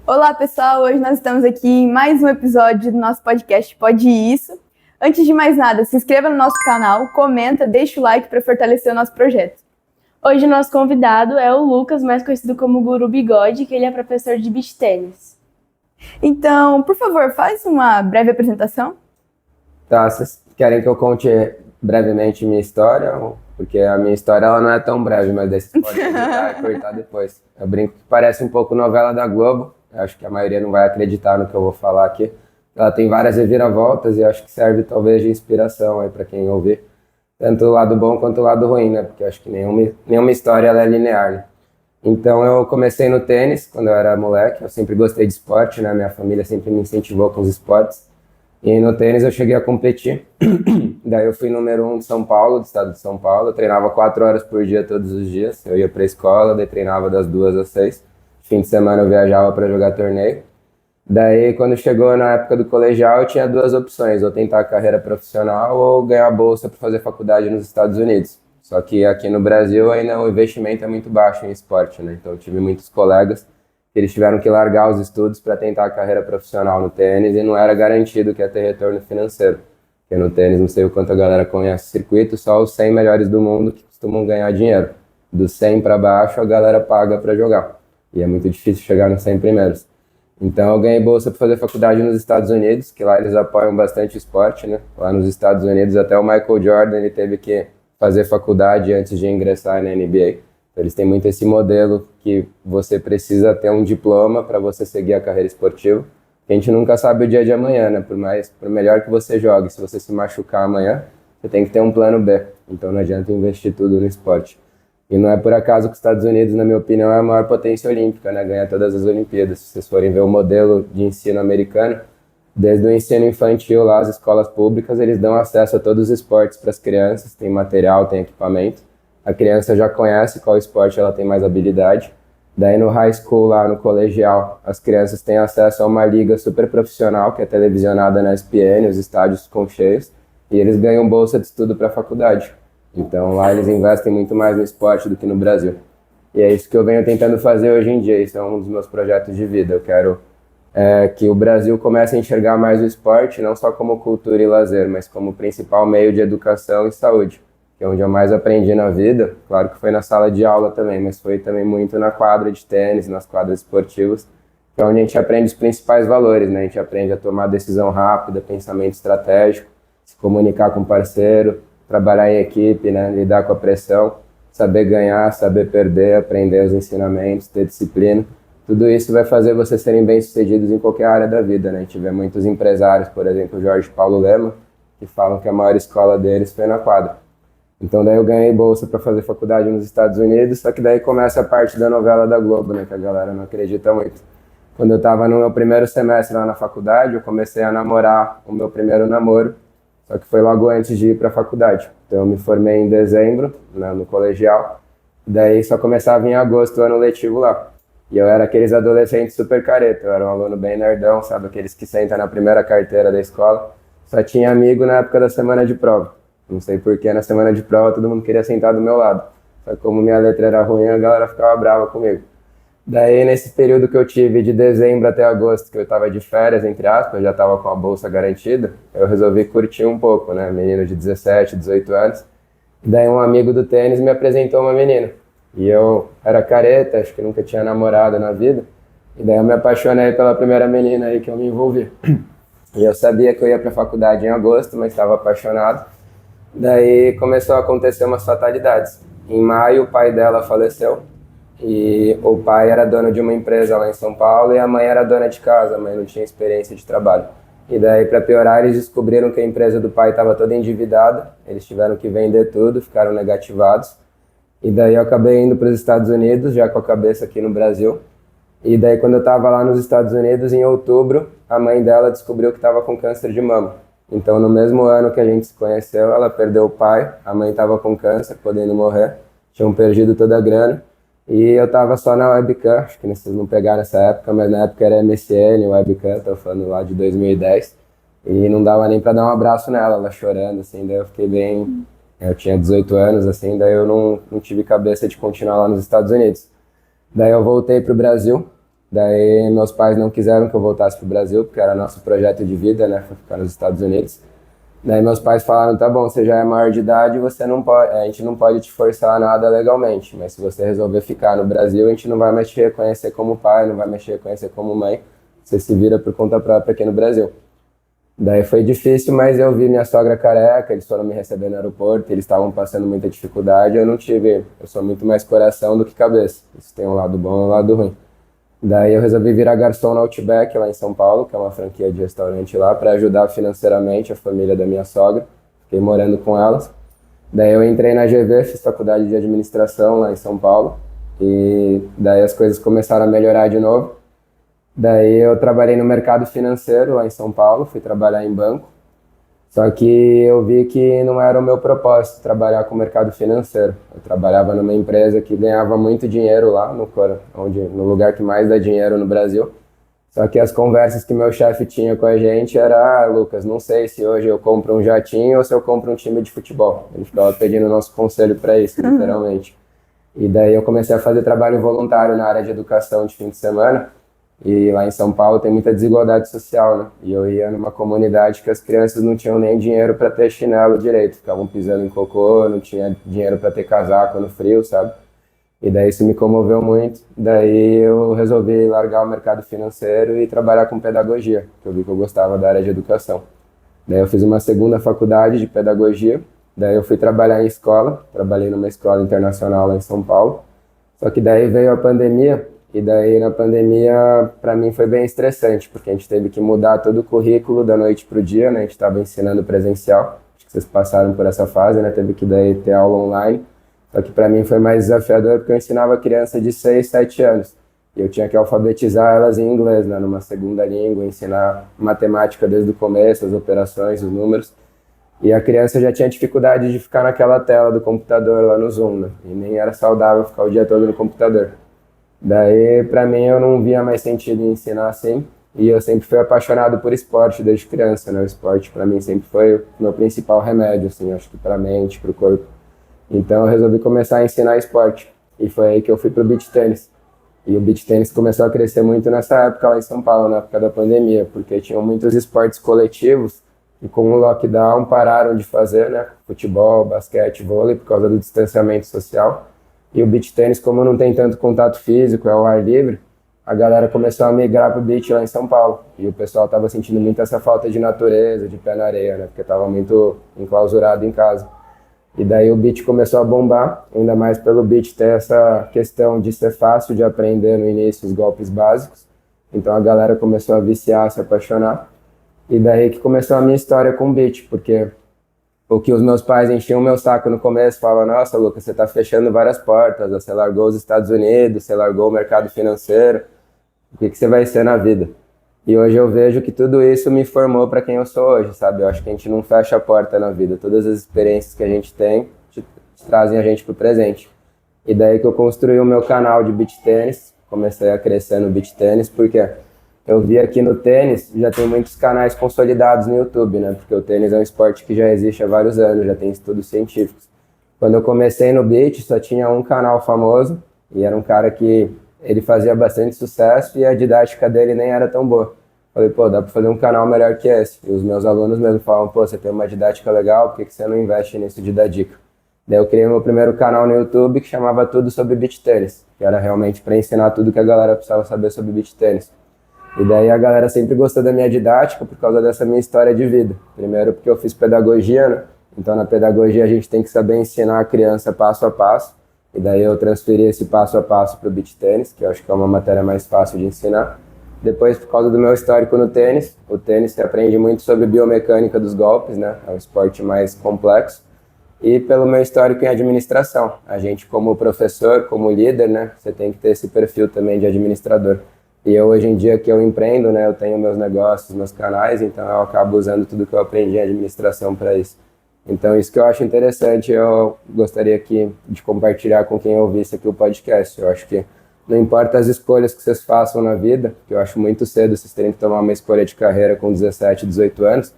Olá, pessoal! Hoje nós estamos aqui em mais um episódio do nosso podcast Pode Isso. Antes de mais nada, se inscreva no nosso canal, comenta, deixa o like para fortalecer o nosso projeto. Hoje o nosso convidado é o Lucas, mais conhecido como Guru Bigode, que ele é professor de beach tênis. Então, por favor, faz uma breve apresentação. Tá, vocês querem que eu conte brevemente minha história? Porque a minha história ela não é tão breve, mas daí vocês podem editar e cortar depois. Eu brinco que parece um pouco novela da Globo. Eu acho que a maioria não vai acreditar no que eu vou falar aqui. Ela tem várias reviravoltas e acho que serve talvez de inspiração aí para quem ouvir. Tanto o lado bom quanto o lado ruim, né? Porque eu acho que nenhuma história ela é linear, né? Então eu comecei no tênis quando eu era moleque. Eu sempre gostei de esporte, né? Minha família sempre me incentivou com os esportes. E no tênis eu cheguei a competir. Daí eu fui número 1 de São Paulo, do estado de São Paulo. Eu treinava 4 horas por dia todos os dias. Eu ia pra escola, daí treinava das 2 às 6. Fim de semana eu viajava para jogar torneio. Daí quando chegou na época do colegial eu tinha 2 opções. Ou tentar a carreira profissional ou ganhar bolsa para fazer faculdade nos Estados Unidos. Só que aqui no Brasil ainda o investimento é muito baixo em esporte, né? Então eu tive muitos colegas que eles tiveram que largar os estudos para tentar a carreira profissional no tênis e não era garantido que ia ter retorno financeiro. Porque no tênis, não sei o quanto a galera conhece o circuito, só os 100 melhores do mundo que costumam ganhar dinheiro. Dos 100 para baixo, a galera paga para jogar. E é muito difícil chegar nos 100 primeiros. Então eu ganhei bolsa para fazer faculdade nos Estados Unidos, que lá eles apoiam bastante o esporte, né? Lá nos Estados Unidos até o Michael Jordan ele teve que fazer faculdade antes de ingressar na NBA. Eles têm muito esse modelo que você precisa ter um diploma para você seguir a carreira esportiva. A gente nunca sabe o dia de amanhã, né? Por melhor que você jogue, se você se machucar amanhã, você tem que ter um plano B. Então não adianta investir tudo no esporte. E não é por acaso que os Estados Unidos, na minha opinião, é a maior potência olímpica, né? Ganha todas as Olimpíadas. Se vocês forem ver o modelo de ensino americano, desde o ensino infantil lá, as escolas públicas, eles dão acesso a todos os esportes para as crianças, tem material, tem equipamento. A criança já conhece qual esporte ela tem mais habilidade. Daí no high school, lá no colegial, as crianças têm acesso a uma liga super profissional, que é televisionada na ESPN, os estádios ficam cheios, e eles ganham bolsa de estudo para a faculdade. Então lá eles investem muito mais no esporte do que no Brasil. E é isso que eu venho tentando fazer hoje em dia, isso é um dos meus projetos de vida. Eu quero que o Brasil comece a enxergar mais o esporte, não só como cultura e lazer, mas como principal meio de educação e saúde. Que é onde eu mais aprendi na vida, claro que foi na sala de aula também, mas foi também muito na quadra de tênis, nas quadras esportivas, que é onde a gente aprende os principais valores, né? A gente aprende a tomar decisão rápida, pensamento estratégico, se comunicar com o parceiro, trabalhar em equipe, né? Lidar com a pressão, saber ganhar, saber perder, aprender os ensinamentos, ter disciplina. Tudo isso vai fazer vocês serem bem-sucedidos em qualquer área da vida, né? A gente vê muitos empresários, por exemplo, o Jorge Paulo Lema, que falam que a maior escola deles foi na quadra. Então daí eu ganhei bolsa para fazer faculdade nos Estados Unidos, só que daí começa a parte da novela da Globo, né, que a galera não acredita muito. Quando eu estava no meu primeiro semestre lá na faculdade, eu comecei a namorar o meu primeiro namoro, só que foi logo antes de ir para a faculdade. Então eu me formei em dezembro, né, no colegial, daí só começava em agosto o ano letivo lá. E eu era aqueles adolescentes super careta, eu era um aluno bem nerdão, sabe, aqueles que sentam na primeira carteira da escola, só tinha amigo na época da semana de prova. Não sei porquê, na semana de prova todo mundo queria sentar do meu lado. Só que como minha letra era ruim, a galera ficava brava comigo. Daí, nesse período que eu tive de dezembro até agosto, que eu tava de férias, entre aspas, já tava com a bolsa garantida, eu resolvi curtir um pouco, né? Menino de 17, 18 anos. Daí um amigo do tênis me apresentou uma menina. E eu era careta, acho que nunca tinha namorado na vida. E daí eu me apaixonei pela primeira menina aí que eu me envolvi. E eu sabia que eu ia pra faculdade em agosto, mas estava apaixonado. Daí começou a acontecer umas fatalidades. Em maio, o pai dela faleceu. E o pai era dono de uma empresa lá em São Paulo e a mãe era dona de casa, a mãe não tinha experiência de trabalho. E daí, para piorar, eles descobriram que a empresa do pai estava toda endividada, eles tiveram que vender tudo, ficaram negativados. E daí eu acabei indo para os Estados Unidos, já com a cabeça aqui no Brasil. E daí, quando eu estava lá nos Estados Unidos, em outubro, a mãe dela descobriu que estava com câncer de mama. Então, no mesmo ano que a gente se conheceu, ela perdeu o pai, a mãe estava com câncer, podendo morrer, tinham perdido toda a grana. E eu estava só na webcam, acho que vocês não pegaram nessa época, mas na época era MSN, webcam, tô falando lá de 2010. E não dava nem para dar um abraço nela, ela chorando, assim, daí eu fiquei bem... Eu tinha 18 anos, assim, daí eu não tive cabeça de continuar lá nos Estados Unidos. Daí eu voltei pro Brasil, Daí meus pais não quiseram que eu voltasse pro Brasil, porque era nosso projeto de vida, né, ficar nos Estados Unidos. Daí meus pais falaram, tá bom, você já é maior de idade, você não pode, a gente não pode te forçar a nada legalmente, mas se você resolver ficar no Brasil, a gente não vai mais te reconhecer como pai, não vai mais te reconhecer como mãe, você se vira por conta própria aqui no Brasil. Daí foi difícil, mas eu vi minha sogra careca, eles foram me receber no aeroporto, eles estavam passando muita dificuldade, eu sou muito mais coração do que cabeça, isso tem um lado bom e um lado ruim. Daí eu resolvi virar garçom na Outback, lá em São Paulo, que é uma franquia de restaurante lá, para ajudar financeiramente a família da minha sogra. Fiquei morando com elas. Daí eu entrei na GV, fiz faculdade de administração lá em São Paulo. E daí as coisas começaram a melhorar de novo. Daí eu trabalhei no mercado financeiro lá em São Paulo, fui trabalhar em banco. Só que eu vi que não era o meu propósito trabalhar com o mercado financeiro. Eu trabalhava numa empresa que ganhava muito dinheiro lá, no lugar que mais dá dinheiro no Brasil. Só que as conversas que meu chefe tinha com a gente era, Lucas, não sei se hoje eu compro um jatinho ou se eu compro um time de futebol. Ele ficava pedindo nosso conselho para isso, literalmente. E daí eu comecei a fazer trabalho voluntário na área de educação de fim de semana. E lá em São Paulo tem muita desigualdade social, né? E eu ia numa comunidade que as crianças não tinham nem dinheiro para ter chinelo direito, ficavam pisando em cocô, não tinha dinheiro para ter casaco no frio, sabe? E daí isso me comoveu muito. Daí eu resolvi largar o mercado financeiro e trabalhar com pedagogia, porque eu vi que eu gostava da área de educação. Daí eu fiz uma segunda faculdade de pedagogia, daí eu fui trabalhar em escola, trabalhei numa escola internacional lá em São Paulo. Só que daí veio a pandemia. E daí, na pandemia, para mim foi bem estressante, porque a gente teve que mudar todo o currículo da noite pro dia, né? A gente estava ensinando presencial, acho que vocês passaram por essa fase, né? Teve que daí ter aula online. Só que para mim foi mais desafiador, porque eu ensinava criança de 6, 7 anos. E eu tinha que alfabetizar elas em inglês, né? Numa segunda língua, ensinar matemática desde o começo, as operações, os números. E a criança já tinha dificuldade de ficar naquela tela do computador lá no Zoom, né? E nem era saudável ficar o dia todo no computador. Daí, pra mim, eu não via mais sentido em ensinar assim. E eu sempre fui apaixonado por esporte desde criança, né? O esporte, pra mim, sempre foi o meu principal remédio, assim, acho que pra mente, pro corpo. Então, eu resolvi começar a ensinar esporte. E foi aí que eu fui pro beach tênis. E o beach tênis começou a crescer muito nessa época lá em São Paulo, na época da pandemia, porque tinham muitos esportes coletivos e com o lockdown pararam de fazer, né? Futebol, basquete, vôlei, por causa do distanciamento social. E o beach tênis, como não tem tanto contato físico, é ao ar livre, a galera começou a migrar pro beach lá em São Paulo. E o pessoal tava sentindo muito essa falta de natureza, de pé na areia, né? Porque tava muito enclausurado em casa. E daí o beach começou a bombar, ainda mais pelo beach ter essa questão de ser fácil de aprender no início os golpes básicos. Então a galera começou a viciar, a se apaixonar. E daí que começou a minha história com o beach, porque o que os meus pais enchiam o meu saco no começo, falavam, nossa, Lucas, você tá fechando várias portas, você largou os Estados Unidos, você largou o mercado financeiro, o que você vai ser na vida? E hoje eu vejo que tudo isso me formou para quem eu sou hoje, sabe? Eu acho que a gente não fecha a porta na vida, todas as experiências que a gente tem trazem a gente pro presente. E daí que eu construí o meu canal de beach tênis, comecei a crescer no beach tênis, porque eu vi aqui no tênis, já tem muitos canais consolidados no YouTube, né? Porque o tênis é um esporte que já existe há vários anos, já tem estudos científicos. Quando eu comecei no beach, só tinha um canal famoso, e era um cara que ele fazia bastante sucesso e a didática dele nem era tão boa. Falei, pô, dá pra fazer um canal melhor que esse. E os meus alunos mesmo falavam, pô, você tem uma didática legal, por que você não investe nisso de dar dica? Daí eu criei meu primeiro canal no YouTube que chamava Tudo Sobre Beach Tênis, que era realmente para ensinar tudo que a galera precisava saber sobre beach tênis. E daí a galera sempre gostou da minha didática por causa dessa minha história de vida. Primeiro porque eu fiz pedagogia, né? Então na pedagogia a gente tem que saber ensinar a criança passo a passo. E daí eu transferi esse passo a passo para o beach tênis, que eu acho que é uma matéria mais fácil de ensinar. Depois, por causa do meu histórico no tênis, o tênis se aprende muito sobre biomecânica dos golpes, né? É um esporte mais complexo. E pelo meu histórico em administração. A gente, como professor, como líder, né? Você tem que ter esse perfil também de administrador. E eu, hoje em dia que eu empreendo, né? Eu tenho meus negócios, meus canais, então eu acabo usando tudo que eu aprendi em administração para isso. Então, isso que eu acho interessante, eu gostaria aqui de compartilhar com quem ouvisse aqui o podcast. Eu acho que não importa as escolhas que vocês façam na vida, que eu acho muito cedo vocês terem que tomar uma escolha de carreira com 17, 18 anos,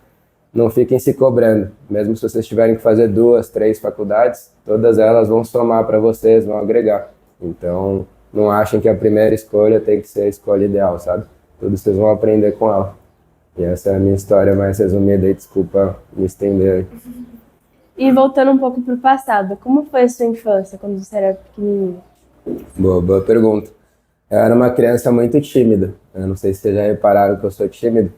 não fiquem se cobrando. Mesmo se vocês tiverem que fazer 2, 3 faculdades, todas elas vão somar para vocês, vão agregar. Então, não achem que a primeira escolha tem que ser a escolha ideal, sabe? Tudo vocês vão aprender com ela. E essa é a minha história mais resumida e desculpa me estender. E voltando um pouco pro passado, como foi a sua infância quando você era pequenininho? Boa pergunta. Eu era uma criança muito tímida. Eu não sei se vocês já repararam que eu sou tímido.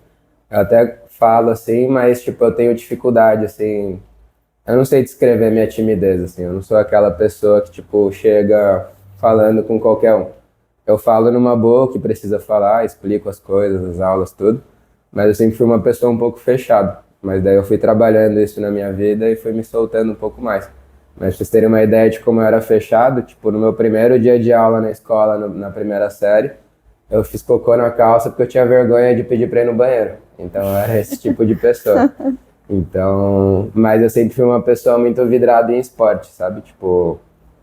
Eu até falo assim, mas tipo, eu tenho dificuldade, assim. Eu não sei descrever minha timidez, assim. Eu não sou aquela pessoa que, tipo, chega falando com qualquer um. Eu falo numa boa o que precisa falar, explico as coisas, as aulas, tudo. Mas eu sempre fui uma pessoa um pouco fechada. Mas daí eu fui trabalhando isso na minha vida e fui me soltando um pouco mais. Mas pra vocês terem uma ideia de como eu era fechado, tipo, no meu primeiro dia de aula na escola, na primeira série, eu fiz cocô na calça porque eu tinha vergonha de pedir pra ir no banheiro. Então eu era esse tipo de pessoa. Então, mas eu sempre fui uma pessoa muito vidrada em esporte, sabe? Tipo,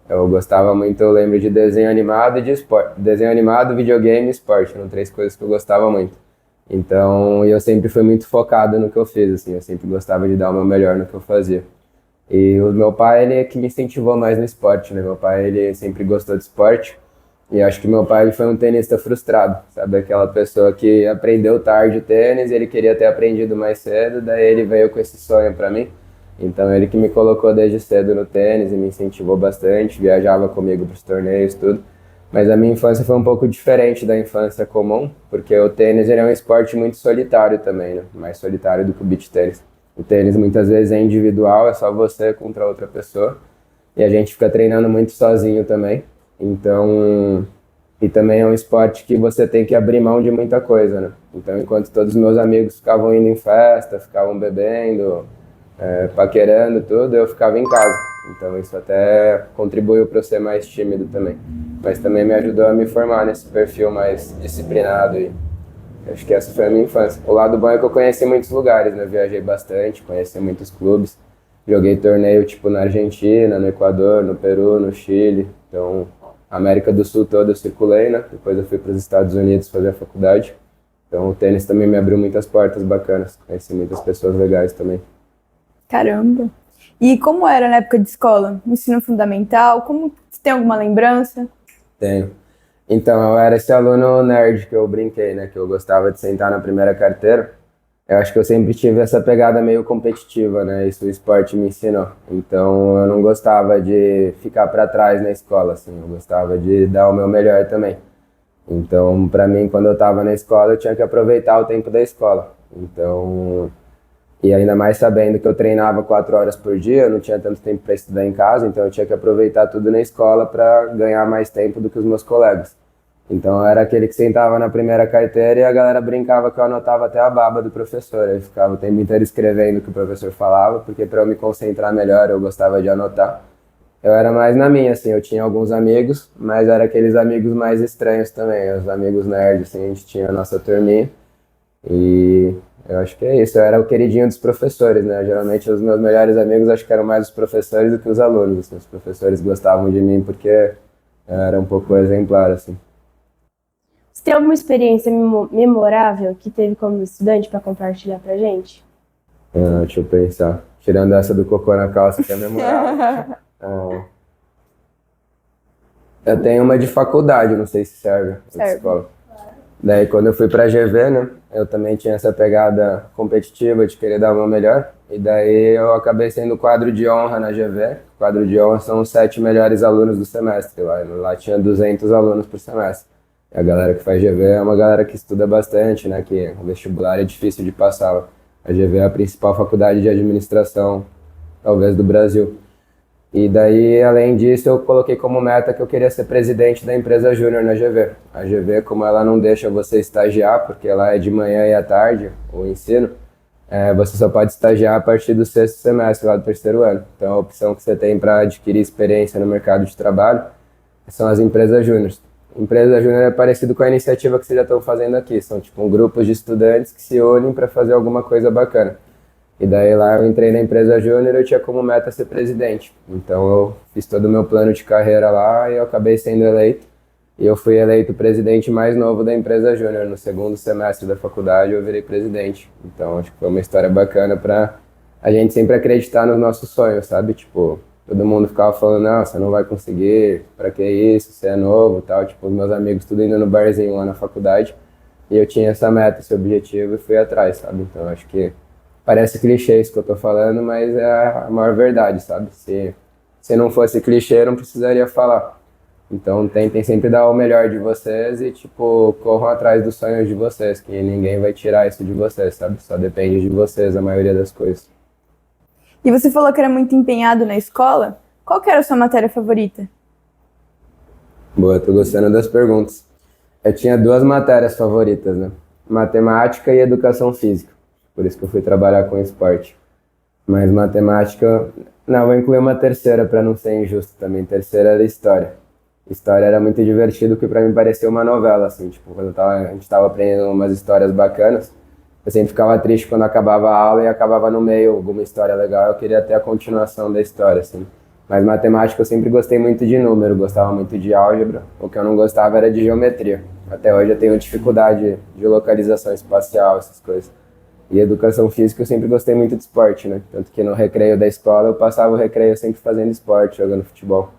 eu gostava muito, eu lembro de desenho animado e de esporte. Desenho animado, videogame e esporte, eram 3 coisas que eu gostava muito. Então, eu sempre fui muito focado no que eu fiz, assim, eu sempre gostava de dar o meu melhor no que eu fazia. E o meu pai, ele é que me incentivou mais no esporte, né? Meu pai, ele sempre gostou de esporte. E acho que meu pai ele foi um tenista frustrado, sabe? Aquela pessoa que aprendeu tarde o tênis, ele queria ter aprendido mais cedo, daí ele veio com esse sonho pra mim. Então ele que me colocou desde cedo no tênis e me incentivou bastante, viajava comigo pros torneios, tudo. Mas a minha infância foi um pouco diferente da infância comum, porque o tênis ele é um esporte muito solitário também, né? Mais solitário do que o beach tênis. O tênis muitas vezes é individual, é só você contra outra pessoa. E a gente fica treinando muito sozinho também. Então, e também é um esporte que você tem que abrir mão de muita coisa, né? Então, enquanto todos os meus amigos ficavam indo em festa, ficavam bebendo, paquerando, tudo, eu ficava em casa. Então, isso até contribuiu para eu ser mais tímido também. Mas também me ajudou a me formar nesse perfil mais disciplinado e acho que essa foi a minha infância. O lado bom é que eu conheci muitos lugares, né? Viajei bastante, conheci muitos clubes. Joguei torneio tipo na Argentina, no Equador, no Peru, no Chile. Então, a América do Sul toda eu circulei, né? Depois eu fui para os Estados Unidos fazer a faculdade. Então, o tênis também me abriu muitas portas bacanas. Conheci muitas pessoas legais também. Caramba! E como era na época de escola? Ensino fundamental? Como você tem alguma lembrança? Tenho. Então, eu era esse aluno nerd que eu brinquei, né? Que eu gostava de sentar na primeira carteira. Eu acho que eu sempre tive essa pegada meio competitiva, né? Isso o esporte me ensinou. Então, eu não gostava de ficar para trás na escola, assim. Eu gostava de dar o meu melhor também. Então, para mim, quando eu estava na escola, eu tinha que aproveitar o tempo da escola. Então, e ainda mais sabendo que eu treinava 4 horas por dia, eu não tinha tanto tempo para estudar em casa, então eu tinha que aproveitar tudo na escola para ganhar mais tempo do que os meus colegas. Então eu era aquele que sentava na primeira carteira e a galera brincava que eu anotava até a baba do professor. Eu ficava o tempo inteiro escrevendo o que o professor falava, porque para eu me concentrar melhor eu gostava de anotar. Eu era mais na minha, assim, eu tinha alguns amigos, mas era aqueles amigos mais estranhos também, os amigos nerds, assim, a gente tinha a nossa turminha. E eu acho que é isso, eu era o queridinho dos professores, né? Geralmente os meus melhores amigos acho que eram mais os professores do que os alunos, assim. Os professores gostavam de mim porque eu era um pouco exemplar, assim. Você tem alguma experiência memorável que teve como estudante para compartilhar pra gente? Deixa eu pensar. Tirando essa do cocô na calça, que é memorável. Eu tenho uma de faculdade, não sei se serve. De escola. Daí quando eu fui pra GV, né, eu também tinha essa pegada competitiva de querer dar o meu melhor. E daí eu acabei sendo quadro de honra na GV. Quadro de honra são os 7 melhores alunos do semestre. Lá tinha 200 alunos por semestre. A galera que faz GV é uma galera que estuda bastante, né? Que o vestibular é difícil de passar. A GV é a principal faculdade de administração, talvez, do Brasil. E daí, além disso, eu coloquei como meta que eu queria ser presidente da empresa júnior na GV. A GV, como ela não deixa você estagiar, porque ela é de manhã e à tarde, o ensino, você só pode estagiar a partir do 6º semestre, lá do 3º ano. Então, a opção que você tem para adquirir experiência no mercado de trabalho são as empresas júniores. Empresa júnior é parecido com a iniciativa que vocês já estão fazendo aqui. São tipo grupos de estudantes que se unem para fazer alguma coisa bacana. E daí lá eu entrei na empresa júnior e eu tinha como meta ser presidente. Então eu fiz todo o meu plano de carreira lá e eu acabei sendo eleito. E eu fui eleito o presidente mais novo da empresa júnior. No 2º semestre da faculdade eu virei presidente. Então acho que foi uma história bacana para a gente sempre acreditar nos nossos sonhos, sabe? Tipo, Todo mundo ficava falando, não, você não vai conseguir, pra que isso, você é novo e tal. Tipo, os meus amigos tudo indo no barzinho lá na faculdade. E eu tinha essa meta, esse objetivo e fui atrás, sabe? Então acho que parece clichê isso que eu tô falando, mas é a maior verdade, sabe? Se não fosse clichê, eu não precisaria falar. Então tentem sempre dar o melhor de vocês e, tipo, corram atrás dos sonhos de vocês, que ninguém vai tirar isso de vocês, sabe? Só depende de vocês a maioria das coisas. E você falou que era muito empenhado na escola. Qual que era a sua matéria favorita? Boa, tô gostando das perguntas. Eu tinha duas matérias favoritas, né? Matemática e educação física. Por isso que eu fui trabalhar com esporte. Mas matemática... Não, vou incluir uma terceira para não ser injusto também. Terceira era história. História era muito divertido, porque para mim parecia uma novela, assim. Tipo, quando a gente tava aprendendo umas histórias bacanas, eu sempre ficava triste quando acabava a aula e acabava no meio alguma história legal. Eu queria ter a continuação da história, assim. Mas matemática eu sempre gostei muito de número, gostava muito de álgebra. O que eu não gostava era de geometria. Até hoje eu tenho dificuldade de localização espacial, essas coisas. E educação física eu sempre gostei muito de esporte, né? Tanto que no recreio da escola eu passava o recreio sempre fazendo esporte, jogando futebol.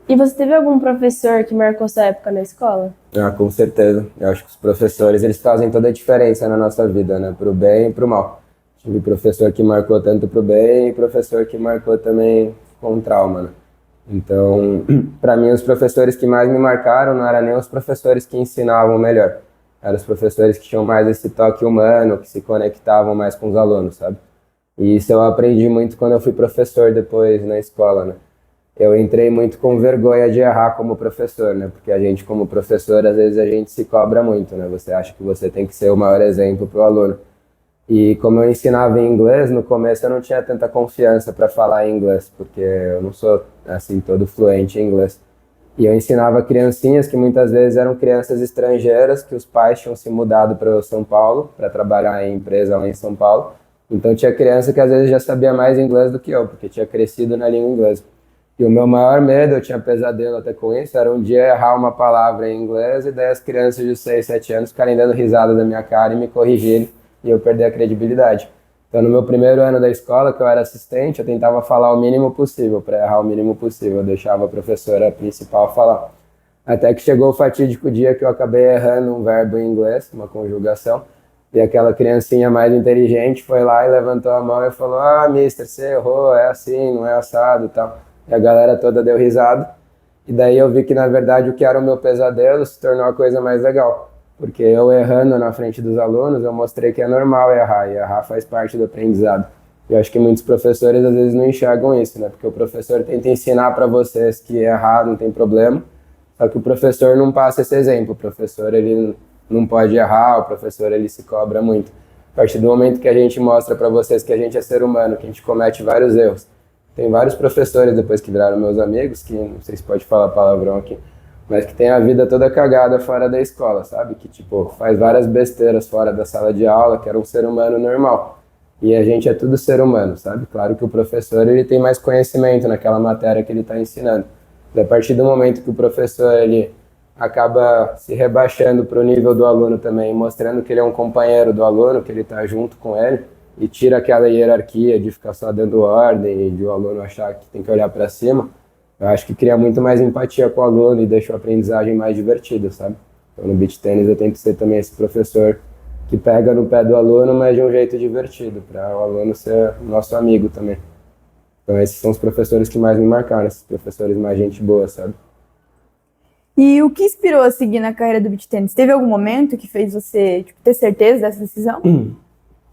E você teve algum professor que marcou sua época na escola? Ah, com certeza. Eu acho que os professores, eles fazem toda a diferença na nossa vida, né? Pro bem e pro mal. Tive professor que marcou tanto pro bem e professor que marcou também com trauma, né? Então, para mim, os professores que mais me marcaram não eram nem os professores que ensinavam melhor. Eram os professores que tinham mais esse toque humano, que se conectavam mais com os alunos, sabe? E isso eu aprendi muito quando eu fui professor depois na escola, né? Eu entrei muito com vergonha de errar como professor, né? Porque a gente, como professor, às vezes a gente se cobra muito, né? Você acha que você tem que ser o maior exemplo para o aluno. E como eu ensinava em inglês, no começo eu não tinha tanta confiança para falar em inglês, porque eu não sou, assim, todo fluente em inglês. E eu ensinava criancinhas que muitas vezes eram crianças estrangeiras, que os pais tinham se mudado para São Paulo, para trabalhar em empresa lá em São Paulo. Então tinha criança que às vezes já sabia mais inglês do que eu, porque tinha crescido na língua inglesa. E o meu maior medo, eu tinha pesadelo até com isso, era um dia errar uma palavra em inglês e daí as crianças de 6, 7 anos ficarem dando risada da minha cara e me corrigirem e eu perder a credibilidade. Então no meu primeiro ano da escola, que eu era assistente, eu tentava falar o mínimo possível, para errar o mínimo possível, eu deixava a professora principal falar. Até que chegou o fatídico dia que eu acabei errando um verbo em inglês, uma conjugação, e aquela criancinha mais inteligente foi lá e levantou a mão e falou: "Ah, mister, você errou, é assim, não é assado e tal." E a galera toda deu risada. E daí eu vi que, na verdade, o que era o meu pesadelo se tornou a coisa mais legal. Porque eu errando na frente dos alunos, eu mostrei que é normal errar. E errar faz parte do aprendizado. E eu acho que muitos professores, às vezes, não enxergam isso, né? Porque o professor tenta ensinar para vocês que errar não tem problema. Só que o professor não passa esse exemplo. O professor, ele não pode errar. O professor, ele se cobra muito. A partir do momento que a gente mostra para vocês que a gente é ser humano, que a gente comete vários erros. Tem vários professores, depois que viraram meus amigos, que não sei se pode falar palavrão aqui, mas que tem a vida toda cagada fora da escola, sabe? Que, tipo, faz várias besteiras fora da sala de aula, que era um ser humano normal. E a gente é tudo ser humano, sabe? Claro que o professor, ele tem mais conhecimento naquela matéria que ele está ensinando. E a partir do momento que o professor, ele acaba se rebaixando para o nível do aluno também, mostrando que ele é um companheiro do aluno, que ele está junto com ele, e tira aquela hierarquia de ficar só dando ordem e de o aluno achar que tem que olhar para cima, eu acho que cria muito mais empatia com o aluno e deixa a aprendizagem mais divertida, sabe? Então no beach tennis eu tento ser também esse professor que pega no pé do aluno, mas de um jeito divertido, para o aluno ser nosso amigo também. Então esses são os professores que mais me marcaram, esses professores mais gente boa, sabe? E o que inspirou a seguir na carreira do beach tennis? Teve algum momento que fez você, tipo, ter certeza dessa decisão?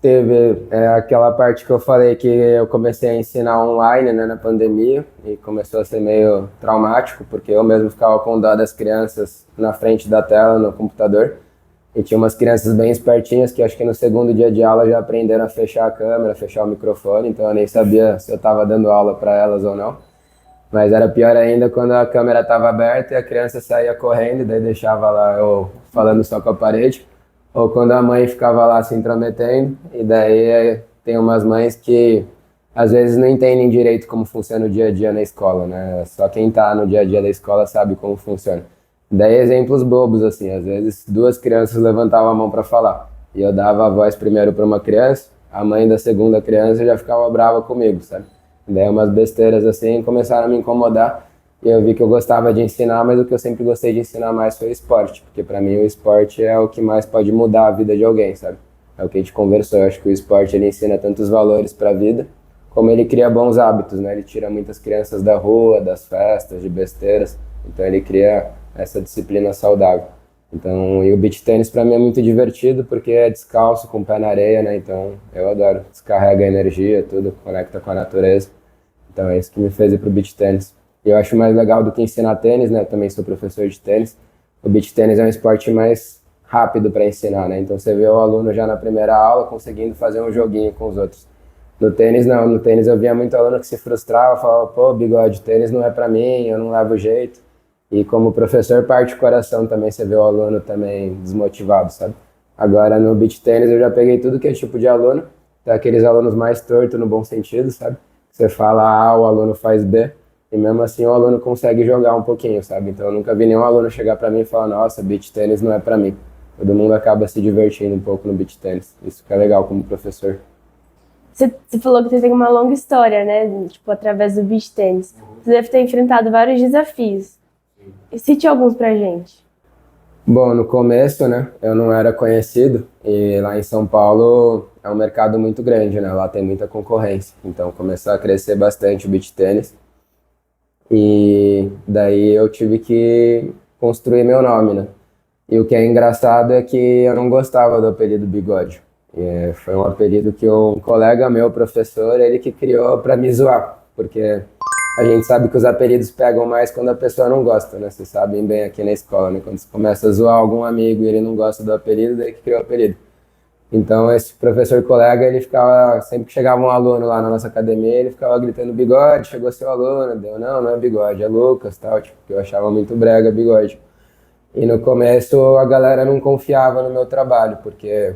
Teve aquela parte que eu falei que eu comecei a ensinar online, né, na pandemia, e começou a ser meio traumático, porque eu mesmo ficava com dó das crianças na frente da tela, no computador, e tinha umas crianças bem espertinhas que acho que no segundo dia de aula já aprenderam a fechar a câmera, fechar o microfone, então eu nem sabia se eu estava dando aula para elas ou não. Mas era pior ainda quando a câmera estava aberta e a criança saía correndo, e daí deixava lá eu falando só com a parede. Ou quando a mãe ficava lá se intrometendo, e daí tem umas mães que às vezes não entendem direito como funciona o dia a dia na escola, né? Só quem tá no dia a dia da escola sabe como funciona. Daí exemplos bobos, assim, às vezes 2 crianças levantavam a mão para falar, e eu dava a voz primeiro para uma criança, a mãe da segunda criança já ficava brava comigo, sabe? Daí umas besteiras assim começaram a me incomodar e eu vi que eu gostava de ensinar, mas o que eu sempre gostei de ensinar mais foi o esporte, porque para mim o esporte é o que mais pode mudar a vida de alguém, sabe? É o que a gente conversou, eu acho que o esporte ele ensina tantos valores para a vida, como ele cria bons hábitos, né? Ele tira muitas crianças da rua, das festas, de besteiras, então ele cria essa disciplina saudável. Então, e o beach tênis para mim é muito divertido porque é descalço, com o pé na areia, né? Então, eu adoro. Descarrega a energia, tudo, conecta com a natureza. Então, é isso que me fez ir pro beach tênis. E eu acho mais legal do que ensinar tênis, né? Eu também sou professor de tênis. O beach tênis é um esporte mais rápido para ensinar, né? Então, você vê o aluno já na primeira aula conseguindo fazer um joguinho com os outros. No tênis, não. No tênis eu via muito aluno que se frustrava, falava, pô, bigode, tênis não é para mim, eu não levo jeito. E como professor parte o coração também, você vê o aluno também desmotivado, sabe? Agora no beach tênis eu já peguei tudo que é tipo de aluno, tá aqueles alunos mais tortos no bom sentido, sabe? Você fala A, o aluno faz B, e mesmo assim o aluno consegue jogar um pouquinho, sabe? Então eu nunca vi nenhum aluno chegar pra mim e falar, nossa, beach tênis não é pra mim. Todo mundo acaba se divertindo um pouco no beach tênis. Isso que é legal como professor. Você falou que você tem uma longa história, né? Tipo, através do beach tênis. Você deve ter enfrentado vários desafios. E cite alguns pra gente. Bom, no começo, né, eu não era conhecido e lá em São Paulo é um mercado muito grande, né, lá tem muita concorrência. Então começou a crescer bastante o beach tênis e daí eu tive que construir meu nome, né. E o que é engraçado é que eu não gostava do apelido Bigode. E foi um apelido que um colega meu, professor, ele que criou pra me zoar, porque a gente sabe que os apelidos pegam mais quando a pessoa não gosta, né? Vocês sabem bem aqui na escola, né? Quando você começa a zoar algum amigo e ele não gosta do apelido, daí que criou o apelido. Então, esse professor colega, ele ficava, sempre que chegava um aluno lá na nossa academia, ele ficava gritando, Bigode, chegou seu aluno. Deu, não é Bigode, é Lucas, tal, tipo, que eu achava muito brega Bigode. E no começo a galera não confiava no meu trabalho, porque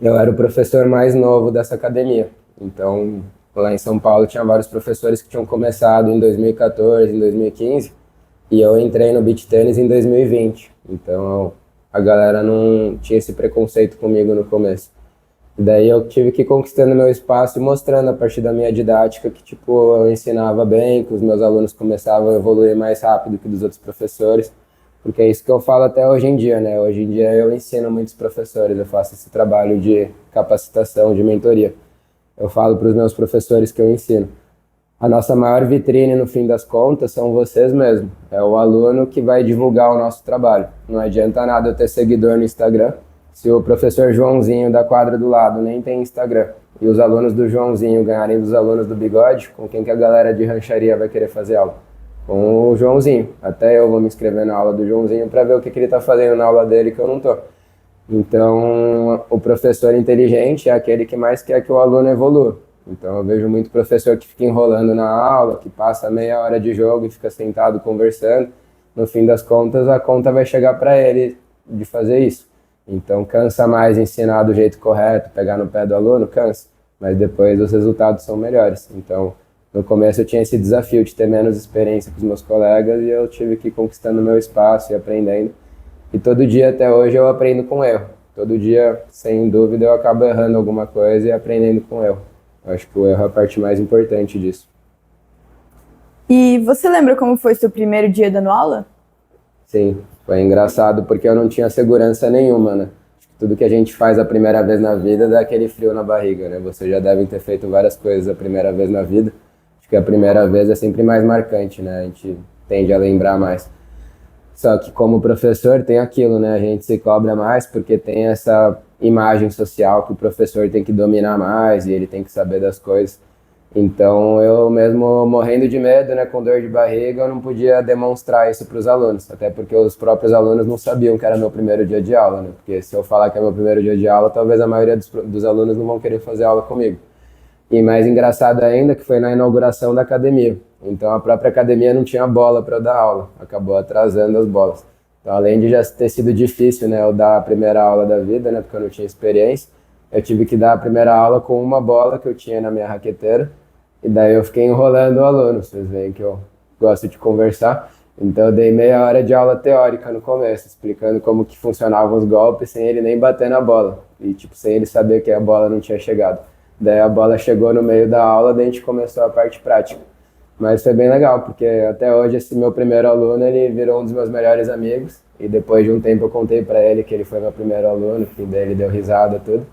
eu era o professor mais novo dessa academia. Então, lá em São Paulo tinha vários professores que tinham começado em 2014, em 2015, e eu entrei no beach tênis em 2020. Então a galera não tinha esse preconceito comigo no começo. E daí eu tive que ir conquistando meu espaço e mostrando a partir da minha didática que tipo eu ensinava bem, que os meus alunos começavam a evoluir mais rápido que dos outros professores, porque é isso que eu falo até hoje em dia, né? Hoje em dia eu ensino muitos professores, eu faço esse trabalho de capacitação, de mentoria. Eu falo para os meus professores que eu ensino. A nossa maior vitrine, no fim das contas, são vocês mesmos. É o aluno que vai divulgar o nosso trabalho. Não adianta nada eu ter seguidor no Instagram se o professor Joãozinho da quadra do lado nem tem Instagram. E os alunos do Joãozinho ganharem dos alunos do Bigode, com quem que a galera de rancharia vai querer fazer aula? Com o Joãozinho. Até eu vou me inscrever na aula do Joãozinho para ver o que ele está fazendo na aula dele que eu não estou. Então, o professor inteligente é aquele que mais quer que o aluno evolua. Então, eu vejo muito professor que fica enrolando na aula, que passa meia hora de jogo e fica sentado conversando. No fim das contas, a conta vai chegar para ele de fazer isso. Então, cansa mais ensinar do jeito correto, pegar no pé do aluno, cansa. Mas depois os resultados são melhores. Então, no começo eu tinha esse desafio de ter menos experiência que os meus colegas e eu tive que ir conquistando meu espaço e aprendendo. E todo dia até hoje eu aprendo com erro. Todo dia, sem dúvida, eu acabo errando alguma coisa e aprendendo com erro. Eu acho que o erro é a parte mais importante disso. E você lembra como foi seu primeiro dia dando aula? Sim, foi engraçado porque eu não tinha segurança nenhuma, né? Acho que tudo que a gente faz a primeira vez na vida dá aquele frio na barriga, né? Vocês já devem ter feito várias coisas a primeira vez na vida. Acho que a primeira vez é sempre mais marcante, né? A gente tende a lembrar mais. Só que como professor tem aquilo, né? A gente se cobra mais porque tem essa imagem social que o professor tem que dominar mais e ele tem que saber das coisas. Então eu mesmo morrendo de medo, né, com dor de barriga, eu não podia demonstrar isso para os alunos. Até porque os próprios alunos não sabiam que era meu primeiro dia de aula, né? Porque se eu falar que é meu primeiro dia de aula, talvez a maioria dos alunos não vão querer fazer aula comigo. E mais engraçado ainda que foi na inauguração da academia. Então a própria academia não tinha bola para eu dar aula, acabou atrasando as bolas. Então além de já ter sido difícil, né, eu dar a primeira aula da vida, né, porque eu não tinha experiência, eu tive que dar a primeira aula com uma bola que eu tinha na minha raqueteira, e daí eu fiquei enrolando o aluno, vocês veem que eu gosto de conversar. Então eu dei meia hora de aula teórica no começo, explicando como que funcionavam os golpes sem ele nem bater na bola, e tipo, sem ele saber que a bola não tinha chegado. Daí a bola chegou no meio da aula, daí a gente começou a parte prática. Mas foi bem legal, porque até hoje esse meu primeiro aluno, ele virou um dos meus melhores amigos. E depois de um tempo eu contei pra ele que ele foi meu primeiro aluno, que daí ele deu risada, tudo.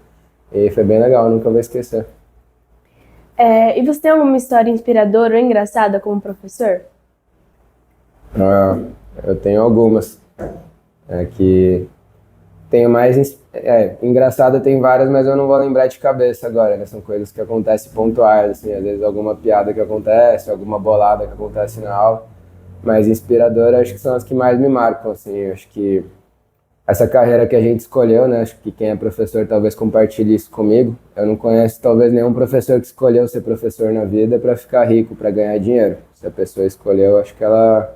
E foi bem legal, nunca vou esquecer. E você tem alguma história inspiradora ou engraçada como professor? Eu tenho algumas. Que tenho mais. Engraçada tem várias, mas eu não vou lembrar de cabeça agora, né? São coisas que acontecem pontuais, assim, às vezes alguma piada que acontece, alguma bolada que acontece na aula. Mas inspiradora, acho que são as que mais me marcam, assim. Acho que essa carreira que a gente escolheu, né? Acho que quem é professor talvez compartilhe isso comigo. Eu não conheço talvez nenhum professor que escolheu ser professor na vida para ficar rico, para ganhar dinheiro. Se a pessoa escolheu, acho que ela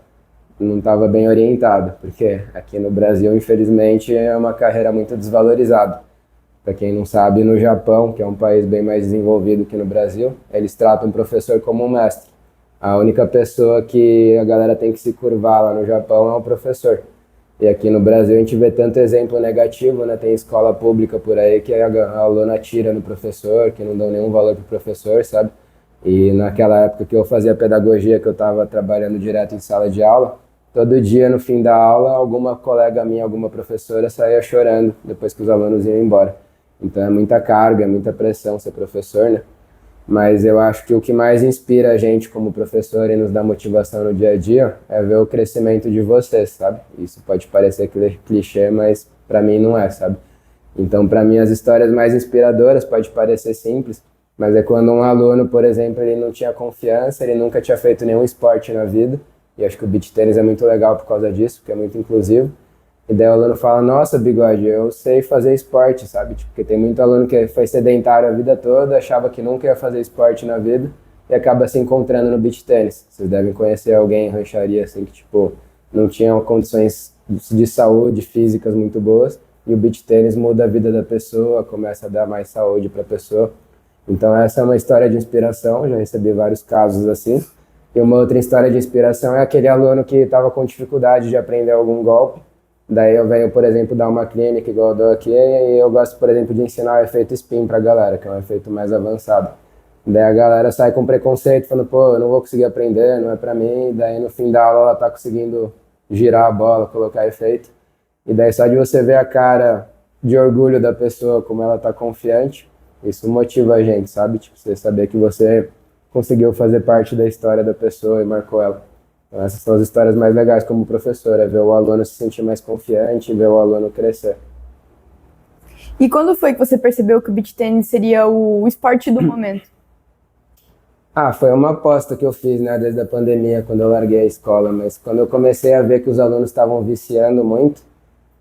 não estava bem orientada, porque aqui no Brasil, infelizmente, é uma carreira muito desvalorizada. Para quem não sabe, no Japão, que é um país bem mais desenvolvido que no Brasil, eles tratam o professor como um mestre. A única pessoa que a galera tem que se curvar lá no Japão é o professor. E aqui no Brasil a gente vê tanto exemplo negativo, né? Tem escola pública por aí que a aluna atira no professor, que não dão nenhum valor pro professor, sabe? E naquela época que eu fazia pedagogia, que eu estava trabalhando direto em sala de aula, todo dia no fim da aula, alguma colega minha, alguma professora saía chorando depois que os alunos iam embora. Então é muita carga, é muita pressão ser professor, né? Mas eu acho que o que mais inspira a gente como professor e nos dá motivação no dia a dia é ver o crescimento de vocês, sabe? Isso pode parecer clichê, mas pra mim não é, sabe? Então, pra mim, as histórias mais inspiradoras pode parecer simples, mas é quando um aluno, por exemplo, ele não tinha confiança, ele nunca tinha feito nenhum esporte na vida, e acho que o beach tênis é muito legal por causa disso, porque é muito inclusivo. E daí o aluno fala, nossa, Bigode, eu sei fazer esporte, sabe? Tipo, porque tem muito aluno que foi sedentário a vida toda, achava que nunca ia fazer esporte na vida e acaba se encontrando no beach tênis. Vocês devem conhecer alguém em rancharia, assim, que, tipo, não tinha condições de saúde físicas muito boas e o beach tênis muda a vida da pessoa, começa a dar mais saúde para a pessoa. Então essa é uma história de inspiração, já recebi vários casos assim. E uma outra história de inspiração é aquele aluno que estava com dificuldade de aprender algum golpe. Daí eu venho, por exemplo, dar uma clínica igual eu dou aqui e eu gosto, por exemplo, de ensinar o efeito spin pra galera, que é um efeito mais avançado. Daí a galera sai com preconceito, falando, pô, eu não vou conseguir aprender, não é pra mim. Daí no fim da aula ela tá conseguindo girar a bola, colocar efeito. E daí só de você ver a cara de orgulho da pessoa, como ela tá confiante, isso motiva a gente, sabe? Tipo, você saber que você conseguiu fazer parte da história da pessoa e marcou ela. Então essas são as histórias mais legais como professor, é ver o aluno se sentir mais confiante, ver o aluno crescer. E quando foi que você percebeu que o beach tênis seria o esporte do momento? Foi uma aposta que eu fiz, né, desde a pandemia, quando eu larguei a escola, mas quando eu comecei a ver que os alunos estavam viciando muito,